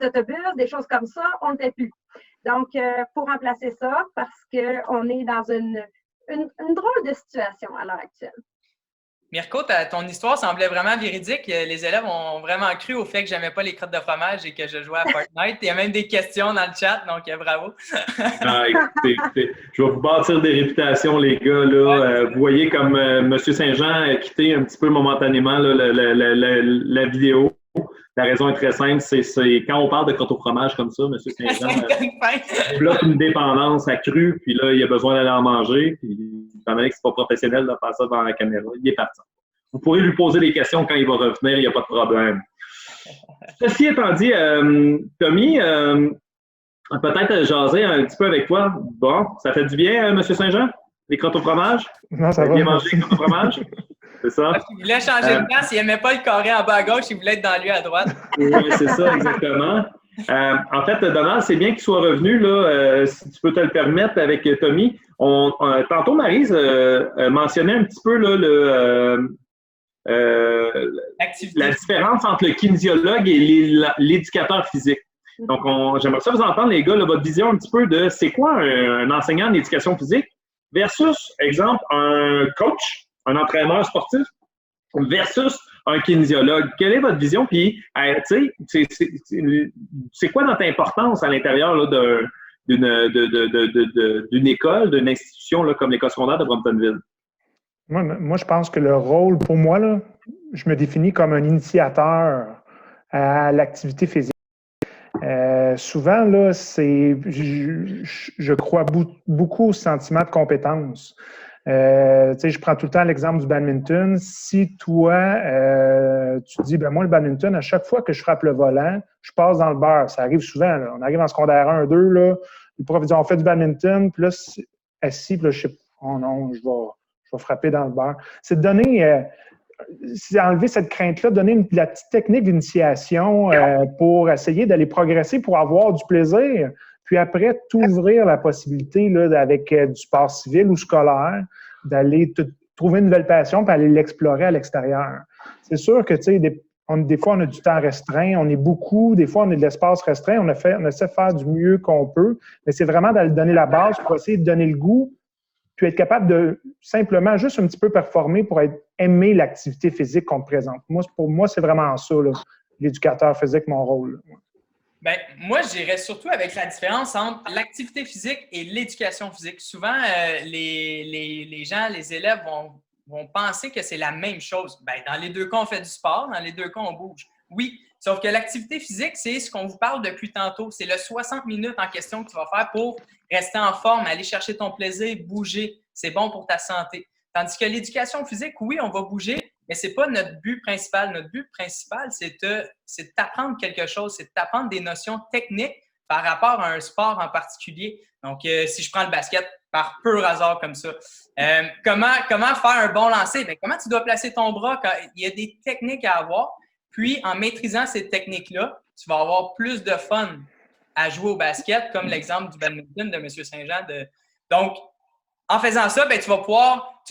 autobus, des choses comme ça, on ne le fait plus. Donc, pour remplacer ça, parce qu'on est dans une drôle de situation à l'heure actuelle. Mirko, ton histoire semblait vraiment véridique. Les élèves ont vraiment cru au fait que j'aimais pas les crottes de fromage et que je jouais à Fortnite. Il y a même des questions dans le chat, donc bravo. Écoutez, je vais vous bâtir des réputations, les gars. Là. Vous voyez comme M. Saint-Jean a quitté un petit peu momentanément là, la vidéo. La raison est très simple, c'est quand on parle de crottes au fromage comme ça, M. Saint-Jean développe une dépendance accrue, puis là, il a besoin d'aller en manger, puis étant donné que c'est pas professionnel de faire ça devant la caméra, il est parti. Vous pourrez lui poser des questions quand il va revenir, il n'y a pas de problème. Ceci étant dit, Tommy, peut-être jaser un petit peu avec toi. Bon, ça fait du bien, M. Saint-Jean, les crottes au fromage? Non, ça va. Bien manger les crottes au fromage? C'est ça. Il voulait changer de place, il n'aimait pas le carré en bas à gauche, il voulait être dans lui à droite. Oui, c'est ça, exactement. En fait, Donald, c'est bien qu'il soit revenu, là, si tu peux te le permettre, avec Tommy. Tantôt, Maryse mentionnait un petit peu là, la différence entre le kinésiologue et l'éducateur physique. Donc, j'aimerais ça vous entendre, les gars, là, votre vision un petit peu de c'est quoi un enseignant d'éducation physique versus, exemple, un coach, un entraîneur sportif versus un kinésiologue. Quelle est votre vision? Puis, tu sais, c'est quoi notre importance à l'intérieur là, d'une école, d'une institution là, comme l'école secondaire de Bromptonville? Moi, je pense que le rôle, pour moi, là, je me définis comme un initiateur à l'activité physique. Souvent, là, je crois beaucoup au sentiment de compétence. Je prends tout le temps l'exemple du badminton. Si toi, tu te dis, moi, le badminton, à chaque fois que je frappe le volant, je passe dans le beurre. Ça arrive souvent. Là. On arrive en secondaire 1, 2, là, le prof dit, on fait du badminton, puis là, assis, puis là, je sais pas, oh non, je vais frapper dans le beurre. C'est de donner, c'est enlever cette crainte-là, donner la petite technique d'initiation pour essayer d'aller progresser, pour avoir du plaisir. Puis après, t'ouvrir la possibilité là, avec du sport civil ou scolaire, d'aller trouver une nouvelle passion puis aller l'explorer à l'extérieur. C'est sûr que, tu sais, des fois, on a du temps restreint, on est beaucoup, des fois, on a de l'espace restreint, on essaie de faire du mieux qu'on peut, mais c'est vraiment d'aller donner la base pour essayer de donner le goût, puis être capable de simplement juste un petit peu performer pour aimer l'activité physique qu'on te présente. Pour moi, c'est vraiment ça, là, l'éducateur physique, mon rôle. Là. Bien, moi, je dirais surtout avec la différence entre l'activité physique et l'éducation physique. Souvent, les gens, les élèves vont penser que c'est la même chose. Bien, dans les deux cas, on fait du sport, dans les deux cas, on bouge. Oui, sauf que l'activité physique, c'est ce qu'on vous parle depuis tantôt. C'est le 60 minutes en question que tu vas faire pour rester en forme, aller chercher ton plaisir, bouger. C'est bon pour ta santé. Tandis que l'éducation physique, oui, on va bouger, mais ce n'est pas notre but principal. Notre but principal, c'est de t'apprendre quelque chose, c'est de t'apprendre des notions techniques par rapport à un sport en particulier. Donc, si je prends le basket, par pur hasard comme ça, comment faire un bon lancer? Bien, comment tu dois placer ton bras? Il y a des techniques à avoir. Puis, en maîtrisant ces techniques-là, tu vas avoir plus de fun à jouer au basket, comme l'exemple du badminton de M. Saint-Jean. Donc, en faisant ça, ben, tu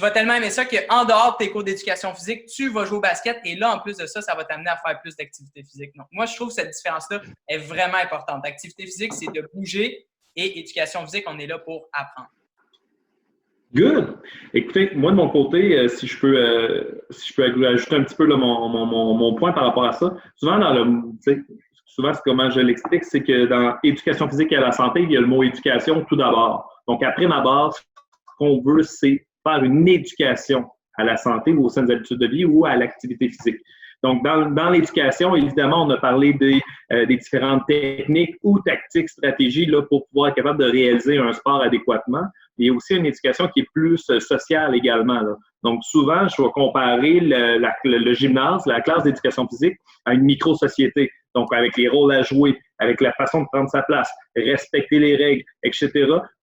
vas tellement aimer ça qu'en dehors de tes cours d'éducation physique, tu vas jouer au basket et là, en plus de ça, ça va t'amener à faire plus d'activité physique. Donc, moi, je trouve que cette différence-là est vraiment importante. Activité physique, c'est de bouger et éducation physique, on est là pour apprendre. Good. Écoutez, moi, de mon côté, si je peux ajouter un petit peu là, mon point par rapport à ça, souvent, souvent, comment je l'explique, c'est que dans éducation physique et à la santé, il y a le mot éducation tout d'abord. Donc, après ma base, ce qu'on veut, c'est faire une éducation à la santé ou aux saines habitudes de vie ou à l'activité physique. Donc, dans l'éducation, évidemment, on a parlé des différentes techniques ou tactiques, stratégies là, pour pouvoir être capable de réaliser un sport adéquatement. Il y a aussi une éducation qui est plus sociale également, là. Donc, souvent, je vais comparer le gymnase, la classe d'éducation physique, à une micro-société. Donc, avec les rôles à jouer, avec la façon de prendre sa place, respecter les règles, etc.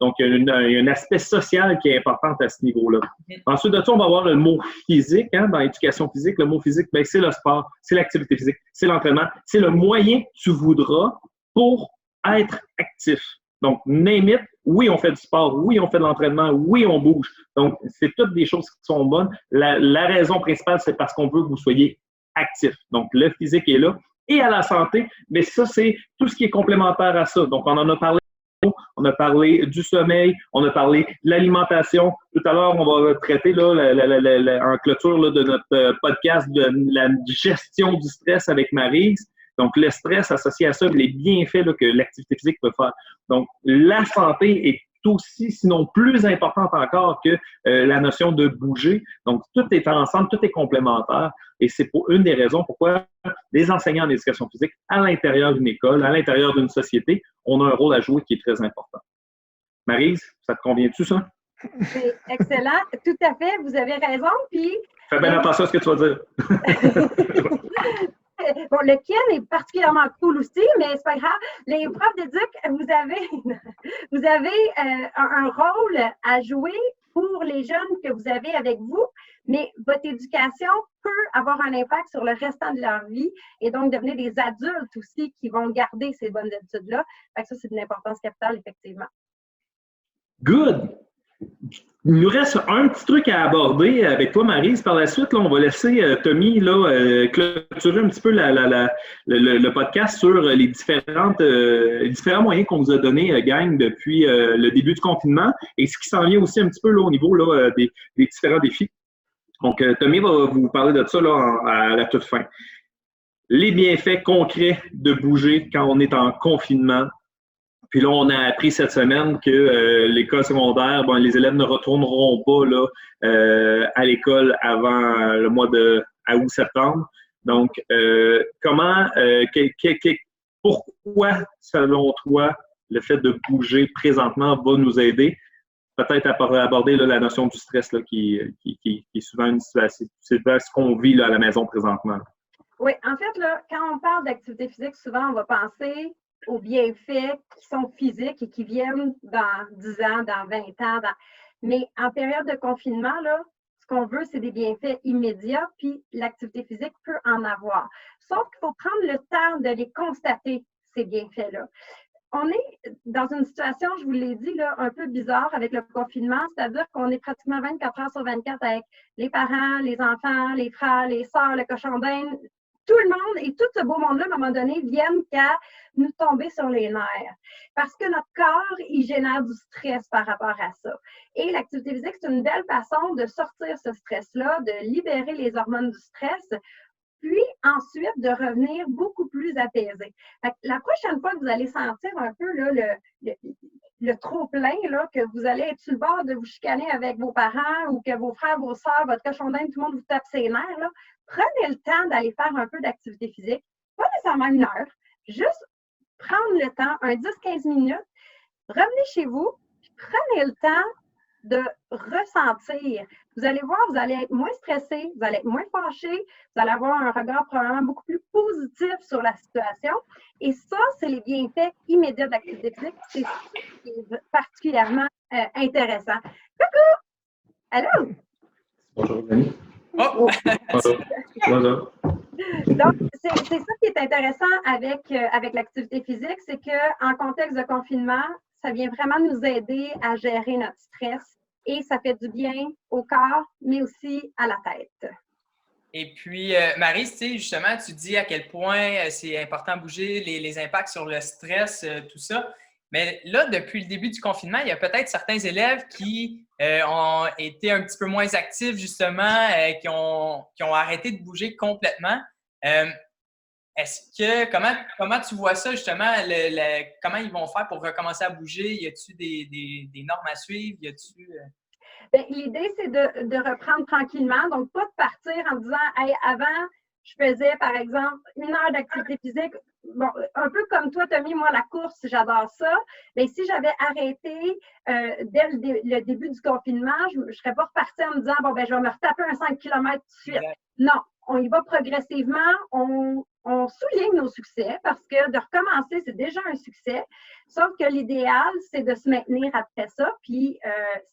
Donc, il y a un aspect social qui est important à ce niveau-là. Ensuite de ça, on va avoir le mot physique. Hein, dans l'éducation physique, le mot physique, ben, c'est le sport, c'est l'activité physique, c'est l'entraînement, c'est le moyen que tu voudras pour être actif. Donc, name it, oui, on fait du sport, oui, on fait de l'entraînement, oui, on bouge. Donc, c'est toutes des choses qui sont bonnes. La raison principale, c'est parce qu'on veut que vous soyez actif. Donc, le physique est là. Et à la santé, mais ça, c'est tout ce qui est complémentaire à ça. Donc, on en a parlé du sommeil, on a parlé de l'alimentation. Tout à l'heure, on va traiter là, en clôture là, de notre podcast de la gestion du stress avec Maryse. Donc, le stress associé à ça, les bienfaits là, que l'activité physique peut faire. Donc, la santé est aussi, sinon plus importante encore que la notion de bouger. Donc, tout est ensemble, tout est complémentaire. Et c'est pour une des raisons pourquoi les enseignants en éducation physique, à l'intérieur d'une école, à l'intérieur d'une société, on a un rôle à jouer qui est très important. Maryse, ça te convient-tu, ça? C'est excellent. Tout à fait. Vous avez raison. Puis, fais bien attention à ce que tu vas dire. Bon, le Ken est particulièrement cool aussi, mais c'est pas grave. Les profs d'éduc, vous avez un rôle à jouer pour les jeunes que vous avez avec vous, mais votre éducation peut avoir un impact sur le restant de leur vie et donc devenir des adultes aussi qui vont garder ces bonnes habitudes-là. Fait que ça, c'est d'une importance capitale, effectivement. Good! Il nous reste un petit truc à aborder avec toi, Maryse. Par la suite, là, on va laisser Tommy là, clôturer un petit peu le podcast sur les différents moyens qu'on vous a donnés, gang, depuis le début du confinement et ce qui s'en vient aussi un petit peu là, au niveau là, des différents défis. Donc, Tommy va vous parler de ça là, à la toute fin. Les bienfaits concrets de bouger quand on est en confinement. Puis là, on a appris cette semaine que l'école secondaire, bon, les élèves ne retourneront pas là, à l'école avant le mois de août-septembre. Donc, pourquoi, selon toi, le fait de bouger présentement va nous aider? Peut-être à aborder là, la notion du stress là, qui est souvent une situation, c'est ce qu'on vit là, à la maison présentement. Là. Oui, en fait, là, quand on parle d'activité physique, souvent, on va penser aux bienfaits qui sont physiques et qui viennent dans 10 ans, dans 20 ans. Mais en période de confinement, là, ce qu'on veut, c'est des bienfaits immédiats, puis l'activité physique peut en avoir. Sauf qu'il faut prendre le temps de les constater, ces bienfaits-là. On est dans une situation, je vous l'ai dit, là, un peu bizarre avec le confinement, c'est-à-dire qu'on est pratiquement 24 heures sur 24 avec les parents, les enfants, les frères, les sœurs, le cochon d'Inde, tout le monde et tout ce beau monde-là, à un moment donné, viennent qu'à nous tomber sur les nerfs. Parce que notre corps, il génère du stress par rapport à ça. Et l'activité physique, c'est une belle façon de sortir ce stress-là, de libérer les hormones du stress, puis ensuite de revenir beaucoup plus apaisé. La prochaine fois que vous allez sentir un peu là, le trop-plein, là, que vous allez être sur le bord de vous chicaner avec vos parents ou que vos frères, vos sœurs, votre cochon d'Inde, tout le monde vous tape ses nerfs, là, prenez le temps d'aller faire un peu d'activité physique, pas nécessairement 1 heure, juste prendre le temps, un 10-15 minutes, revenez chez vous, puis prenez le temps de ressentir. Vous allez voir, vous allez être moins stressé, vous allez être moins fâché, vous allez avoir un regard probablement beaucoup plus positif sur la situation. Et ça, c'est les bienfaits immédiats de l'activité physique. C'est ça qui est particulièrement intéressant. Coucou! Allô? Bonjour, Denis. Oh! Voilà. Donc, c'est ça qui est intéressant avec l'activité physique, c'est qu'en contexte de confinement, ça vient vraiment nous aider à gérer notre stress et ça fait du bien au corps, mais aussi à la tête. Et puis, Marie, tu sais, justement, tu dis à quel point c'est important de bouger, les impacts sur le stress, tout ça. Mais là, depuis le début du confinement, il y a peut-être certains élèves qui ont été un petit peu moins actifs, justement, qui ont arrêté de bouger complètement. Comment tu vois ça, justement? Comment ils vont faire pour recommencer à bouger? Y a-t-il des normes à suivre? Y a-t-il... L'idée, c'est de reprendre tranquillement. Donc, pas de partir en disant, hey, avant, je faisais, par exemple, 1 heure d'activité physique. Bon, un peu comme toi, Tommy, moi, la course, j'adore ça. Mais si j'avais arrêté dès le début du confinement, je ne serais pas repartie en me disant, bon, ben, je vais me retaper un 5 km tout de suite. Non, on y va progressivement. On souligne nos succès parce que de recommencer, c'est déjà un succès. Sauf que l'idéal, c'est de se maintenir après ça. Puis,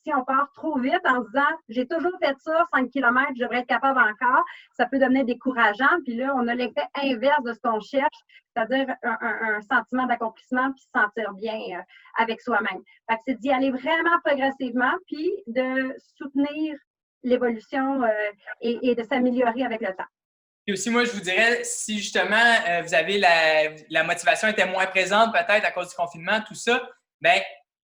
si on part trop vite en se disant, j'ai toujours fait ça, 5 km, je devrais être capable encore, ça peut devenir décourageant. Puis là, on a l'effet inverse de ce qu'on cherche, c'est-à-dire un sentiment d'accomplissement puis se sentir bien avec soi-même. Fait que c'est d'y aller vraiment progressivement puis de soutenir l'évolution et de s'améliorer avec le temps. Puis aussi, moi, je vous dirais, si justement, vous avez la motivation était moins présente peut-être à cause du confinement, tout ça, bien,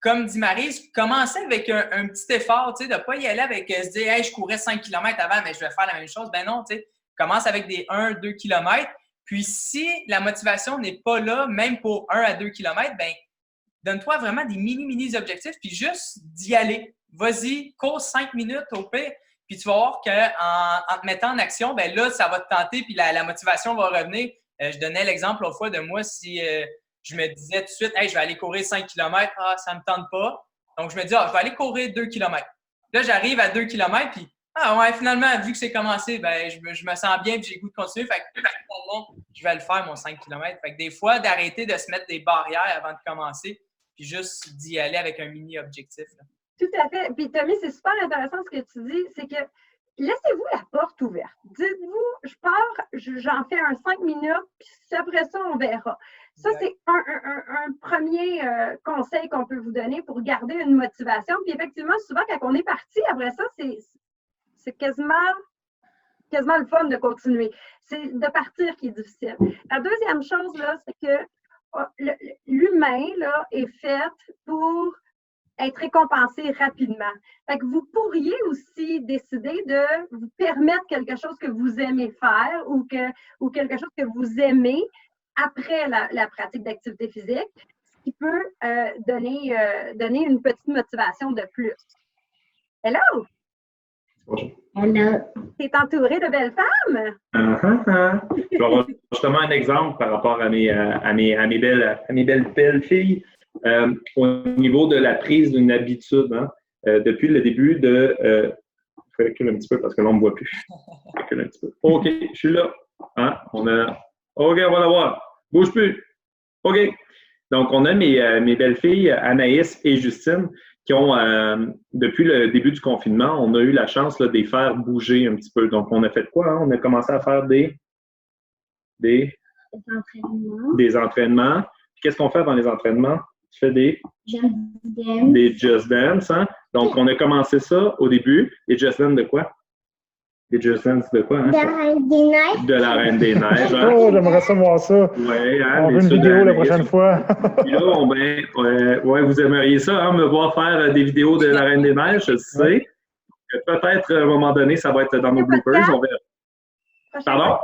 comme dit Maryse, commencez avec un petit effort, tu sais, de ne pas y aller avec se dire, hey, je courais 5 km avant, mais je vais faire la même chose. Ben non, tu sais, commence avec des 1-2 km. Puis si la motivation n'est pas là, même pour 1 à 2 km, bien, donne-toi vraiment des mini objectifs, puis juste d'y aller. Vas-y, cours 5 minutes au pire. Puis tu vas voir qu'en te mettant en action, ben là, ça va te tenter, puis la motivation va revenir. Je donnais l'exemple l'autre fois de moi, si je me disais tout de suite, hey, je vais aller courir 5 km, ça ne me tente pas. Donc, je me dis, je vais aller courir 2 km. Là, j'arrive à 2 km, puis finalement, vu que c'est commencé, ben, je me sens bien, puis j'ai le goût de continuer. Fait que finalement, je vais le faire, mon 5 km. Fait que des fois, d'arrêter de se mettre des barrières avant de commencer, puis juste d'y aller avec un mini-objectif. Là. Tout à fait. Puis, Tommy, c'est super intéressant ce que tu dis, c'est que laissez-vous la porte ouverte. Dites-vous, je pars, j'en fais un 5 minutes, puis après ça, on verra. Ça, c'est un premier conseil qu'on peut vous donner pour garder une motivation. Puis, effectivement, souvent, quand on est parti, après ça, c'est quasiment le fun de continuer. C'est de partir qui est difficile. La deuxième chose, là, c'est que l'humain, là, est fait pour être récompensé rapidement. Fait que vous pourriez aussi décider de vous permettre quelque chose que vous aimez faire ou quelque chose que vous aimez après la pratique d'activité physique, ce qui peut donner une petite motivation de plus. Hello! Bonjour. Hello! Tu es entouré de belles femmes? Je vais avoir justement un exemple par rapport à mes belles filles. Au niveau de la prise d'une habitude, depuis le début de... je vais reculer un petit peu parce que là, on ne me voit plus. Je recule un petit peu. OK, je suis là. OK, on va la voir. Bouge plus. OK. Donc, on a mes belles-filles, Anaïs et Justine, qui ont, depuis le début du confinement, on a eu la chance là, de les faire bouger un petit peu. Donc, on a fait quoi? On a commencé à faire des entraînements. Qu'est-ce qu'on fait dans les entraînements? Tu fais des Just Dance. Hein? Donc, on a commencé ça au début. Les Just Dance de quoi? Les Just Dance de quoi? Hein? De la Reine des Neiges. De la Reine des Neiges. Hein? Oh, j'aimerais ça voir ça. Ouais, hein, on veut une vidéo la prochaine fois. Puis là, vous aimeriez ça, hein, me voir faire des vidéos de la Reine des Neiges, je sais. Peut-être, à un moment donné, ça va être dans nos bloopers. On verra. Pardon?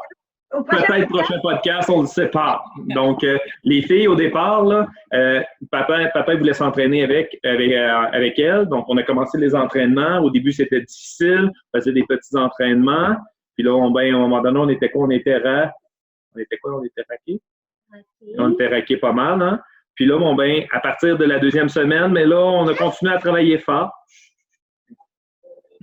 Peut-être prochain podcast, on ne le sait pas. Donc, les filles, au départ, là, papa voulait s'entraîner avec elles. Donc, on a commencé les entraînements. Au début, c'était difficile. On faisait des petits entraînements. Puis là, à un moment donné, on était quoi? On était raqués? On était raqués pas mal. Hein? Puis là, à partir de la deuxième semaine, mais là, on a continué à travailler fort.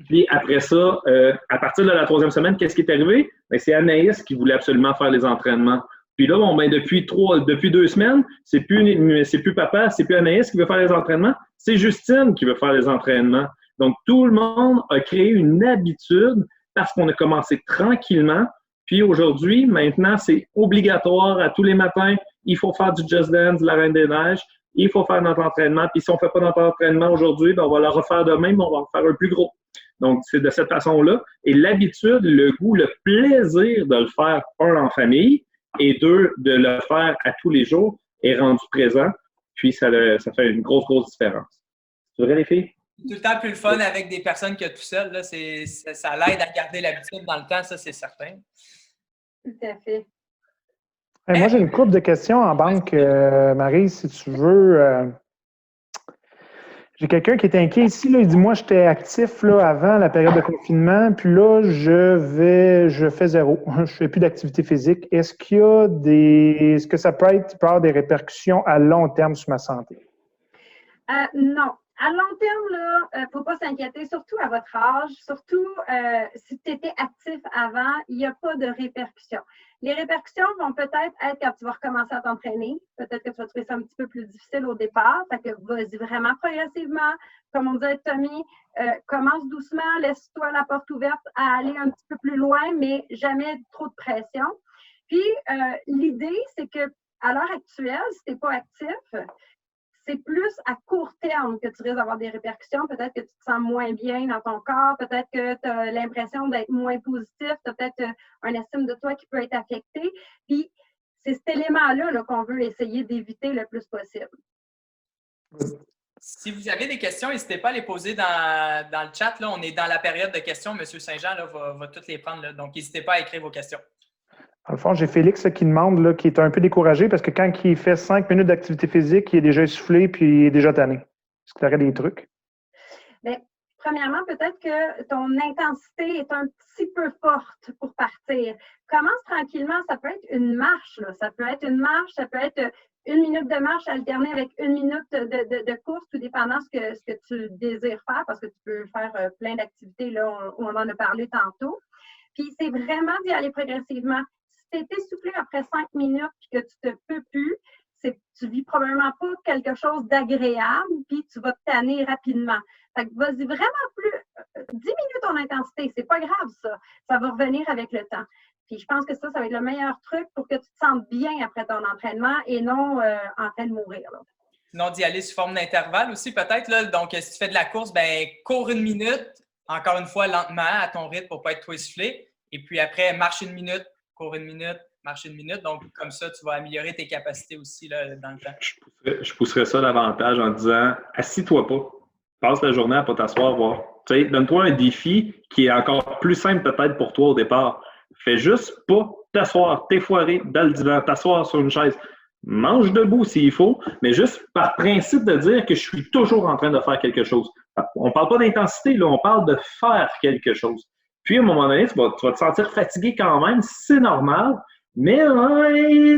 Puis après ça, à partir de la troisième semaine, qu'est-ce qui est arrivé? Bien, c'est Anaïs qui voulait absolument faire les entraînements. Puis là, depuis 2 semaines, c'est plus papa, c'est plus Anaïs qui veut faire les entraînements, c'est Justine qui veut faire les entraînements. Donc, tout le monde a créé une habitude parce qu'on a commencé tranquillement. Puis aujourd'hui, maintenant, c'est obligatoire à tous les matins. Il faut faire du Just Dance, de la Reine des Neiges. Il faut faire notre entraînement. Puis si on ne fait pas notre entraînement aujourd'hui, ben on va le refaire demain, mais on va en faire un plus gros. Donc, c'est de cette façon-là. Et l'habitude, le goût, le plaisir de le faire, un, en famille, et deux, de le faire à tous les jours, est rendu présent. Puis ça fait une grosse, grosse différence. C'est vrai, les filles? Tout le temps plus le fun avec des personnes que tout seul. Là, ça l'aide à garder l'habitude dans le temps, ça, c'est certain. Tout à fait. Moi, j'ai une couple de questions en banque, Marie, si tu veux. J'ai quelqu'un qui est inquiet ici. Là, il dit, moi, j'étais actif là, avant la période de confinement, puis là, je fais zéro. Je ne fais plus d'activité physique. Est-ce que ça peut avoir des répercussions à long terme sur ma santé? Non. À long terme, il ne faut pas s'inquiéter, surtout à votre âge, surtout si tu étais actif avant, il n'y a pas de répercussions. Les répercussions vont peut-être être quand tu vas recommencer à t'entraîner. Peut-être que tu vas trouver ça un petit peu plus difficile au départ. Fait que vas-y vraiment progressivement. Comme on disait Tommy, commence doucement, laisse-toi la porte ouverte à aller un petit peu plus loin, mais jamais trop de pression. Puis, l'idée, c'est que à l'heure actuelle, si tu n'es pas actif, c'est plus à court terme que tu risques d'avoir des répercussions. Peut-être que tu te sens moins bien dans ton corps. Peut-être que tu as l'impression d'être moins positif. Tu as peut-être un estime de toi qui peut être affecté. Puis, c'est cet élément-là là, qu'on veut essayer d'éviter le plus possible. Si vous avez des questions, n'hésitez pas à les poser dans le chat. Là, on est dans la période de questions. M. Saint-Jean va toutes les prendre. Là. Donc, n'hésitez pas à écrire vos questions. Dans le fond, j'ai Félix qui demande, là, qui est un peu découragé parce que quand il fait 5 minutes d'activité physique, il est déjà essoufflé puis il est déjà tanné. Est-ce que tu aurais des trucs? Bien, premièrement, peut-être que ton intensité est un petit peu forte pour partir. Commence tranquillement. Ça peut être une marche. Là. Ça peut être une marche, ça peut être 1 minute de marche alternée avec 1 minute de course, tout dépendant ce que tu désires faire, parce que tu peux faire plein d'activités, là, on en a parlé tantôt. Puis, c'est vraiment d'y aller progressivement. Si tu es essoufflé après 5 minutes et que tu te peux plus, tu vis probablement pas quelque chose d'agréable, puis tu vas te tanner rapidement. Fait que vas-y vraiment plus. 10 minutes en intensité, c'est pas grave ça. Ça va revenir avec le temps. Puis je pense que ça va être le meilleur truc pour que tu te sentes bien après ton entraînement et non en train de mourir. Là. Sinon, d'y aller sous forme d'intervalle aussi, peut-être. Là. Donc, si tu fais de la course, ben cours 1 minute, encore une fois, lentement, à ton rythme pour ne pas être trop essoufflé. Et puis après, marche 1 minute, cours 1 minute, marche 1 minute. Donc, comme ça, tu vas améliorer tes capacités aussi là, dans le temps. Je pousserais ça davantage en disant, assis-toi pas. Passe la journée à ne pas t'asseoir, voir. Donne-toi un défi qui est encore plus simple peut-être pour toi au départ. Fais juste pas t'asseoir, t'effoirer dans le divan, t'asseoir sur une chaise. Mange debout s'il faut, mais juste par principe de dire que je suis toujours en train de faire quelque chose. On ne parle pas d'intensité, là, on parle de faire quelque chose. Puis, à un moment donné, tu vas te sentir fatigué quand même, c'est normal, mais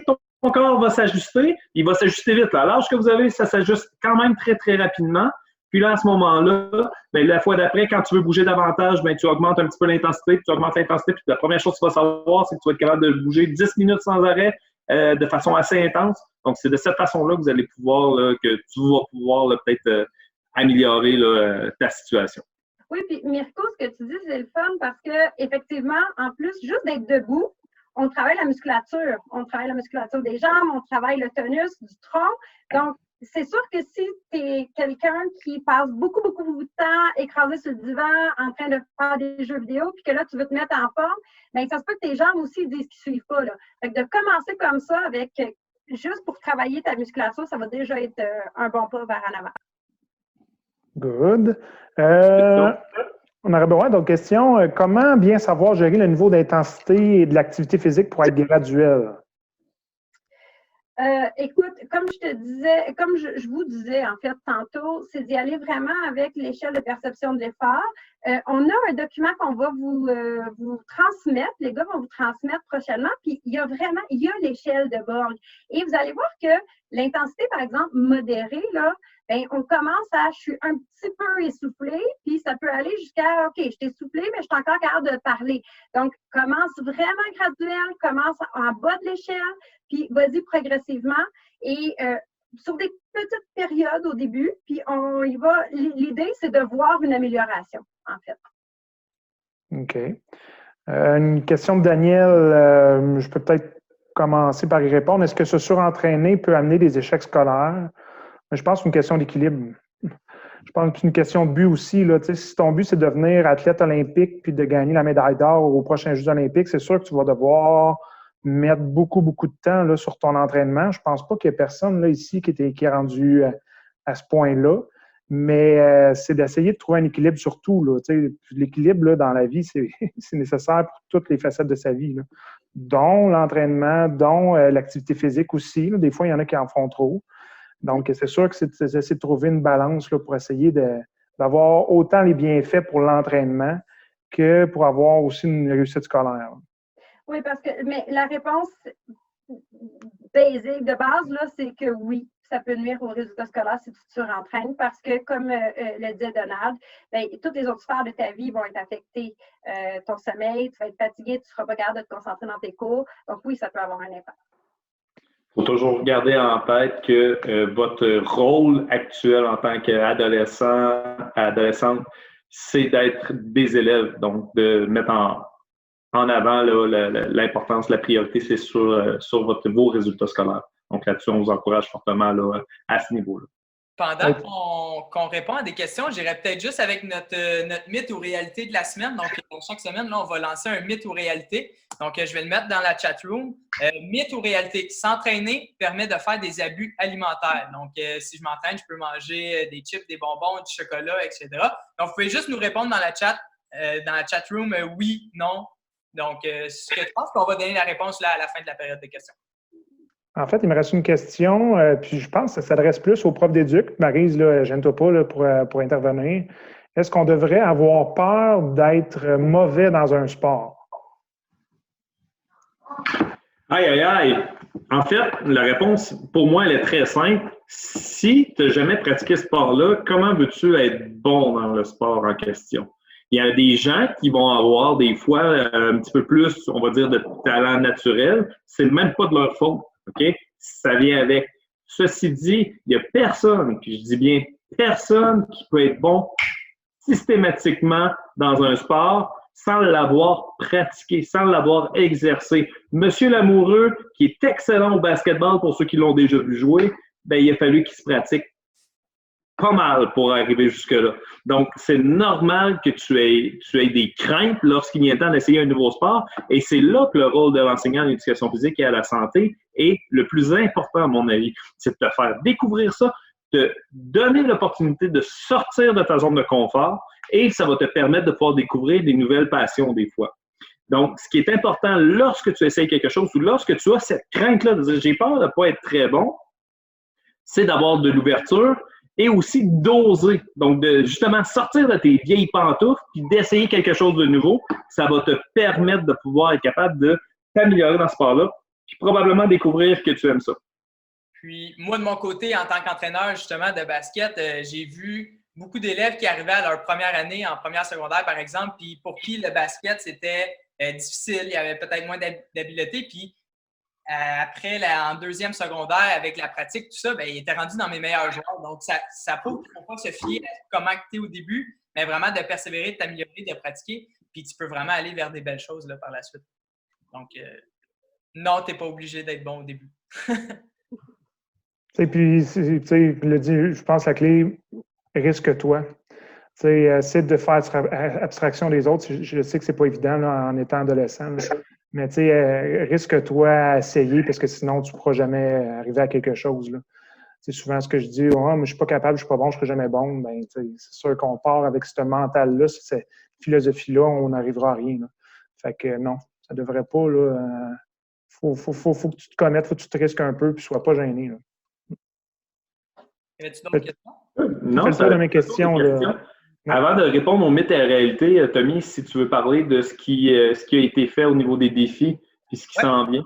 ton corps va s'ajuster, il va s'ajuster vite. À l'âge que vous avez, ça s'ajuste quand même très, très rapidement. Puis là, à ce moment-là, bien, la fois d'après, quand tu veux bouger davantage, bien, tu augmentes un petit peu l'intensité, puis tu augmentes l'intensité, puis la première chose que tu vas savoir, c'est que tu vas être capable de bouger 10 minutes sans arrêt de façon assez intense. Donc, c'est de cette façon-là que vous allez pouvoir, là, que tu vas pouvoir là, peut-être améliorer là, ta situation. Oui, puis Mirko, ce que tu dis, c'est le fun parce que effectivement, en plus, juste d'être debout, on travaille la musculature. On travaille la musculature des jambes, on travaille le tonus du tronc. Donc, c'est sûr que si tu es quelqu'un qui passe beaucoup, beaucoup, beaucoup de temps écrasé sur le divan en train de faire des jeux vidéo, puis que là, tu veux te mettre en forme, bien, ça se peut que tes jambes aussi disent qu'ils ne suivent pas. Là. Fait que de commencer comme ça avec juste pour travailler ta musculature, ça va déjà être un bon pas vers en avant. Good. On aurait besoin d'autres questions. Comment bien savoir gérer le niveau d'intensité et de l'activité physique pour être graduel? Écoute, comme je te disais, comme je vous disais en fait tantôt, c'est d'y aller vraiment avec l'échelle de perception de l'effort. On a un document qu'on va vous transmettre, les gars vont vous transmettre prochainement, puis il y a l'échelle de Borg. Et vous allez voir que l'intensité, par exemple, modérée, là, bien, on commence je suis un petit peu essoufflée, puis ça peut aller jusqu'à, OK, je suis essoufflée, mais je suis encore capable de parler. Donc, commence vraiment graduel, commence en bas de l'échelle, puis vas-y progressivement. Et sur des petites périodes au début, puis on y va. L'idée, c'est de voir une amélioration, en fait. OK. Une question de Daniel, je peux peut-être commencer par y répondre. Est-ce que se surentraîner peut amener des échecs scolaires? Je pense que c'est une question d'équilibre. Je pense que c'est une question de but aussi. Là. Si ton but, c'est de devenir athlète olympique puis de gagner la médaille d'or aux prochains Jeux olympiques, c'est sûr que tu vas devoir mettre beaucoup, beaucoup de temps là, sur ton entraînement. Je ne pense pas qu'il y ait personne là, ici qui est rendu à ce point-là. Mais c'est d'essayer de trouver un équilibre sur tout. L'équilibre là, dans la vie, c'est nécessaire pour toutes les facettes de sa vie, là. Dont l'entraînement, dont l'activité physique aussi. Là. Des fois, il y en a qui en font trop. Donc, c'est sûr que c'est d'essayer de trouver une balance là, pour essayer d'avoir autant les bienfaits pour l'entraînement que pour avoir aussi une réussite scolaire. Oui, mais la réponse basique de base, là, c'est que oui, ça peut nuire aux résultats scolaires si tu te surentraînes parce que, comme le disait Donald, bien, toutes les autres sphères de ta vie vont être affectées. Ton sommeil, tu vas être fatigué, tu ne seras pas capable de te concentrer dans tes cours. Donc oui, ça peut avoir un impact. Il faut toujours garder en tête que votre rôle actuel en tant qu'adolescent, adolescente, c'est d'être des élèves. Donc, de mettre en avant l'importance, la priorité, c'est sur vos résultats scolaires. Donc là-dessus, on vous encourage fortement là, à ce niveau-là. Pendant qu'on répond à des questions, j'irais peut-être juste avec notre mythe ou réalité de la semaine. Donc, chaque semaine, là, on va lancer un mythe ou réalité. Donc, je vais le mettre dans la chat room. Mythe ou réalité, s'entraîner permet de faire des abus alimentaires. Donc, si je m'entraîne, je peux manger des chips, des bonbons, du chocolat, etc. Donc, vous pouvez juste nous répondre dans la chat room, oui, non. Donc, ce que je pense qu'on va donner la réponse là, à la fin de la période de questions. En fait, il me reste une question, puis je pense que ça s'adresse plus aux profs d'éduc. Maryse, gêne-toi pas là, pour intervenir. Est-ce qu'on devrait avoir peur d'être mauvais dans un sport? Aïe, aïe, aïe! En fait, la réponse, pour moi, elle est très simple. Si tu n'as jamais pratiqué ce sport-là, comment veux-tu être bon dans le sport en question? Il y a des gens qui vont avoir des fois un petit peu plus, on va dire, de talent naturel. C'est même pas de leur faute. OK? Ça vient avec. Ceci dit, il n'y a personne, puis je dis bien personne, qui peut être bon systématiquement dans un sport sans l'avoir pratiqué, sans l'avoir exercé. Monsieur Lamoureux, qui est excellent au basketball pour ceux qui l'ont déjà vu jouer, ben, il a fallu qu'il se pratique pas mal pour arriver jusque-là. Donc, c'est normal que tu aies des craintes lorsqu'il y a temps d'essayer un nouveau sport. Et c'est là que le rôle de l'enseignant en éducation physique et à la santé est le plus important, à mon avis. C'est de te faire découvrir ça, de donner l'opportunité de sortir de ta zone de confort et ça va te permettre de pouvoir découvrir des nouvelles passions des fois. Donc, ce qui est important lorsque tu essayes quelque chose ou lorsque tu as cette crainte-là de dire « j'ai peur de ne pas être très bon », c'est d'avoir de l'ouverture et aussi d'oser. Donc, de justement sortir de tes vieilles pantoufles puis d'essayer quelque chose de nouveau. Ça va te permettre de pouvoir être capable de t'améliorer dans ce sport-là puis probablement découvrir que tu aimes ça. Puis, moi, de mon côté, en tant qu'entraîneur, justement, de basket, j'ai vu beaucoup d'élèves qui arrivaient à leur première année, en première secondaire, par exemple, puis pour qui le basket, c'était difficile, il y avait peut-être moins d'habileté, puis après, en deuxième secondaire, avec la pratique, tout ça, bien, il était rendu dans mes meilleurs joueurs. Donc, ça prouve qu'il ne faut pas se fier à comment tu es au début, mais vraiment de persévérer, de t'améliorer, de pratiquer, puis tu peux vraiment aller vers des belles choses là, par la suite. Donc, non, tu n'es pas obligé d'être bon au début. Et puis, je pense que la clé, risque-toi. Essaie de faire abstraction des autres. Je sais que c'est pas évident là, en étant adolescent, là. Mais risque-toi à essayer parce que sinon, tu ne pourras jamais arriver à quelque chose. C'est souvent ce que je dis, oh, mais je ne suis pas capable, je ne suis pas bon, je ne serai jamais bon. Ben, c'est sûr qu'on part avec ce mental-là, cette philosophie-là, on n'arrivera à rien. Là. Fait que non, ça ne devrait pas. Faut que tu te connaisses, faut que tu te risques un peu et ne sois pas gêné. Là. Y avait-tu d'autres questions? Non, c'est pas de mes questions. Avant de répondre au mythe et à la réalité, Tommy, si tu veux parler de ce qui a été fait au niveau des défis et ce qui s'en vient.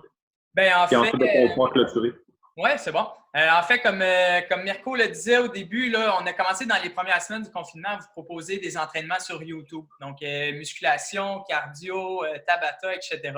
Bien, en fait, on pourra clôturer. Oui, c'est bon. En fait, comme Mirko le disait au début, là, on a commencé dans les premières semaines du confinement à vous proposer des entraînements sur YouTube. Donc, musculation, cardio, Tabata, etc.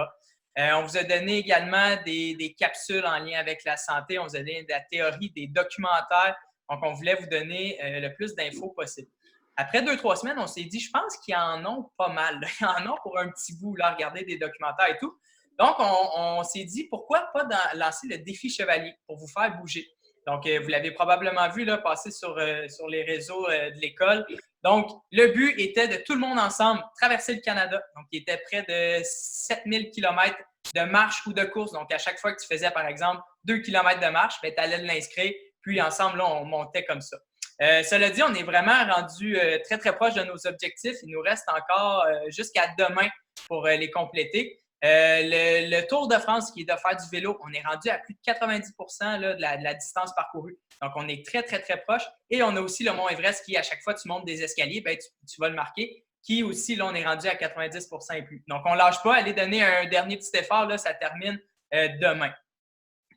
On vous a donné également des capsules en lien avec la santé. On vous a donné de la théorie, des documentaires. Donc, on voulait vous donner le plus d'infos possible. Après 2-3 semaines, on s'est dit, je pense qu'ils en ont pas mal. Là. Ils en ont pour un petit bout, là, regarder des documentaires et tout. Donc, on s'est dit, pourquoi pas lancer le défi chevalier pour vous faire bouger. Donc, vous l'avez probablement vu là, passer sur les réseaux de l'école. Donc, le but était de tout le monde ensemble traverser le Canada. Donc, il était près de 7000 km de marche ou de course. Donc, à chaque fois que tu faisais, par exemple, 2 km de marche, tu allais l'inscrire. Puis, ensemble, là, on montait comme ça. Cela dit, on est vraiment rendu très, très proche de nos objectifs. Il nous reste encore jusqu'à demain pour les compléter. Le Tour de France, qui est de faire du vélo, on est rendu à plus de 90 là, de la distance parcourue. Donc, on est très, très, très proche. Et on a aussi le Mont Everest qui, à chaque fois que tu montes des escaliers, ben, tu vas le marquer, qui aussi, là, on est rendu à 90 et plus. Donc, on ne lâche pas. Allez donner un dernier petit effort. Là, ça termine demain.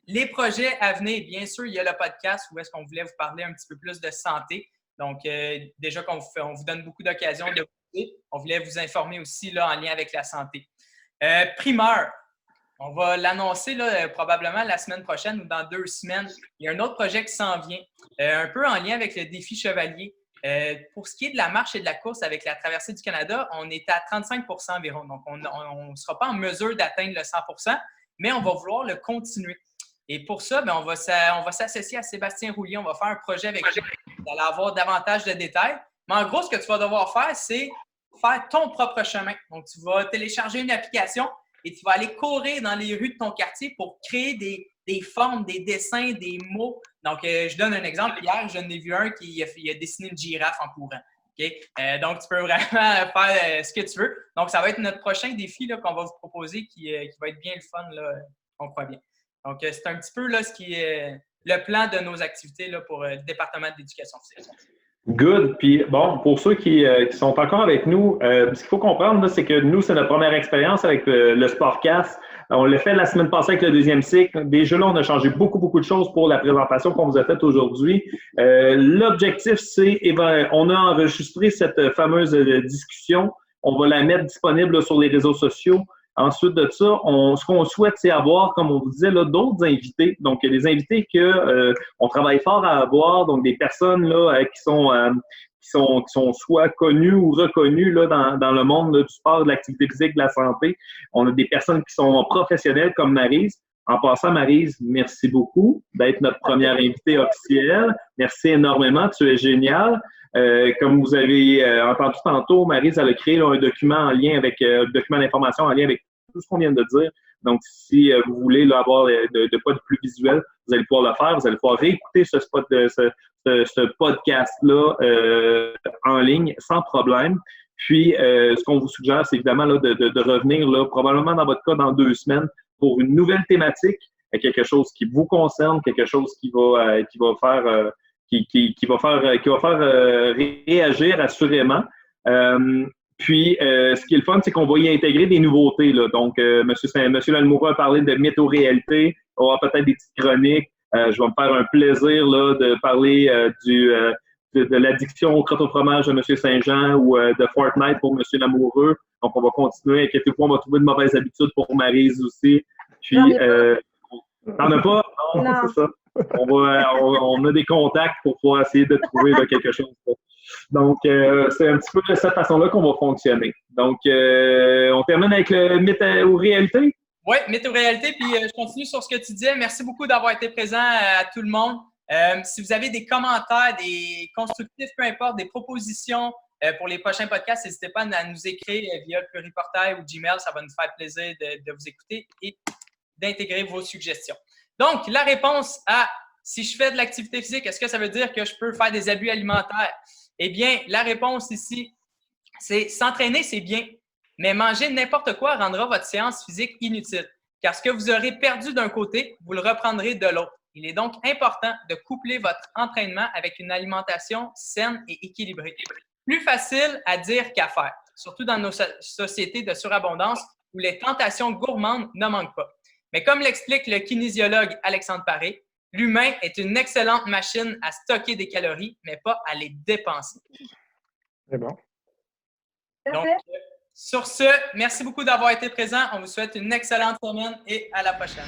Les projets à venir, bien sûr, il y a le podcast où est-ce qu'on voulait vous parler un petit peu plus de santé. Donc, déjà qu'on vous donne beaucoup d'occasions de vous. On voulait vous informer aussi là, en lien avec la santé. Primeur, on va l'annoncer là, probablement la semaine prochaine ou dans 2 semaines. Il y a un autre projet qui s'en vient, un peu en lien avec le défi chevalier. Pour ce qui est de la marche et de la course avec la traversée du Canada, on est à 35 environ. Donc, on ne sera pas en mesure d'atteindre le 100 mais on va vouloir le continuer. Et pour ça, bien, on va s'associer à Sébastien Roulier. On va faire un projet avec lui. Vous allez avoir davantage de détails. Mais en gros, ce que tu vas devoir faire, c'est faire ton propre chemin. Donc, tu vas télécharger une application et tu vas aller courir dans les rues de ton quartier pour créer des formes, des dessins, des mots. Donc, je donne un exemple. Hier, j'en ai vu un qui a dessiné une girafe en courant. Okay? Donc, tu peux vraiment faire ce que tu veux. Donc, ça va être notre prochain défi là, qu'on va vous proposer qui va être bien le fun, là, on croit bien. Donc, c'est un petit peu là, ce qui est le plan de nos activités là, pour le département de l'éducation physique. Good. Puis, bon, pour ceux qui sont encore avec nous, ce qu'il faut comprendre, c'est que nous, c'est notre première expérience avec le Sportcast. On l'a fait la semaine passée avec le 2e cycle. Déjà là, on a changé beaucoup, beaucoup de choses pour la présentation qu'on vous a faite aujourd'hui. L'objectif, c'est, on a enregistré cette fameuse discussion. On va la mettre disponible là, sur les réseaux sociaux. Ensuite de ça, ce qu'on souhaite, c'est avoir, comme on vous disait, là, d'autres invités. Donc, il y a des invités qu'on travaille fort à avoir, donc des personnes là, qui sont soit connues ou reconnues là, dans le monde là, du sport, de l'activité physique, de la santé. On a des personnes qui sont professionnelles comme Maryse. En passant, Maryse, merci beaucoup d'être notre première invitée officielle. Merci énormément, tu es géniale. Comme vous avez entendu tantôt, Maryse, elle a créé là, un document en lien avec un document d'information en lien avec tout ce qu'on vient de dire. Donc, si vous voulez là, avoir de quoi de plus visuel, vous allez pouvoir le faire. Vous allez pouvoir réécouter ce podcast-là en ligne sans problème. Puis, ce qu'on vous suggère, c'est évidemment là, de revenir là, probablement dans votre cas dans 2 semaines pour une nouvelle thématique, quelque chose qui vous concerne, quelque chose qui va faire réagir assurément. Puis, ce qui est le fun, c'est qu'on va y intégrer des nouveautés. Là. Donc, Monsieur Lamoureux a parlé de mytho-réalité. On aura peut-être des petites chroniques. Je vais me faire un plaisir là, de parler de l'addiction au crotte au fromage de M. Saint-Jean ou de Fortnite pour M. Lamoureux. Donc, on va continuer. Inquiétez-vous, on va trouver de mauvaises habitudes pour Maryse aussi. Puis, t'en as pas? Non, c'est ça. On a des contacts pour pouvoir essayer de trouver là, quelque chose. Donc, c'est un petit peu de cette façon-là qu'on va fonctionner. Donc, on termine avec le mytho-réalité? Oui, mytho-réalité. Puis, je continue sur ce que tu disais. Merci beaucoup d'avoir été présent à tout le monde. Si vous avez des commentaires, des constructifs, peu importe, des propositions pour les prochains podcasts, n'hésitez pas à nous écrire via le Pluriportail ou Gmail. Ça va nous faire plaisir de vous écouter et d'intégrer vos suggestions. Donc, la réponse à si je fais de l'activité physique, est-ce que ça veut dire que je peux faire des abus alimentaires? Eh bien, la réponse ici, c'est s'entraîner, c'est bien, mais manger n'importe quoi rendra votre séance physique inutile. Car ce que vous aurez perdu d'un côté, vous le reprendrez de l'autre. Il est donc important de coupler votre entraînement avec une alimentation saine et équilibrée. Plus facile à dire qu'à faire, surtout dans nos sociétés de surabondance où les tentations gourmandes ne manquent pas. Mais comme l'explique le kinésiologue Alexandre Paré, l'humain est une excellente machine à stocker des calories, mais pas à les dépenser. C'est bon. Donc, sur ce, merci beaucoup d'avoir été présent. On vous souhaite une excellente semaine et à la prochaine.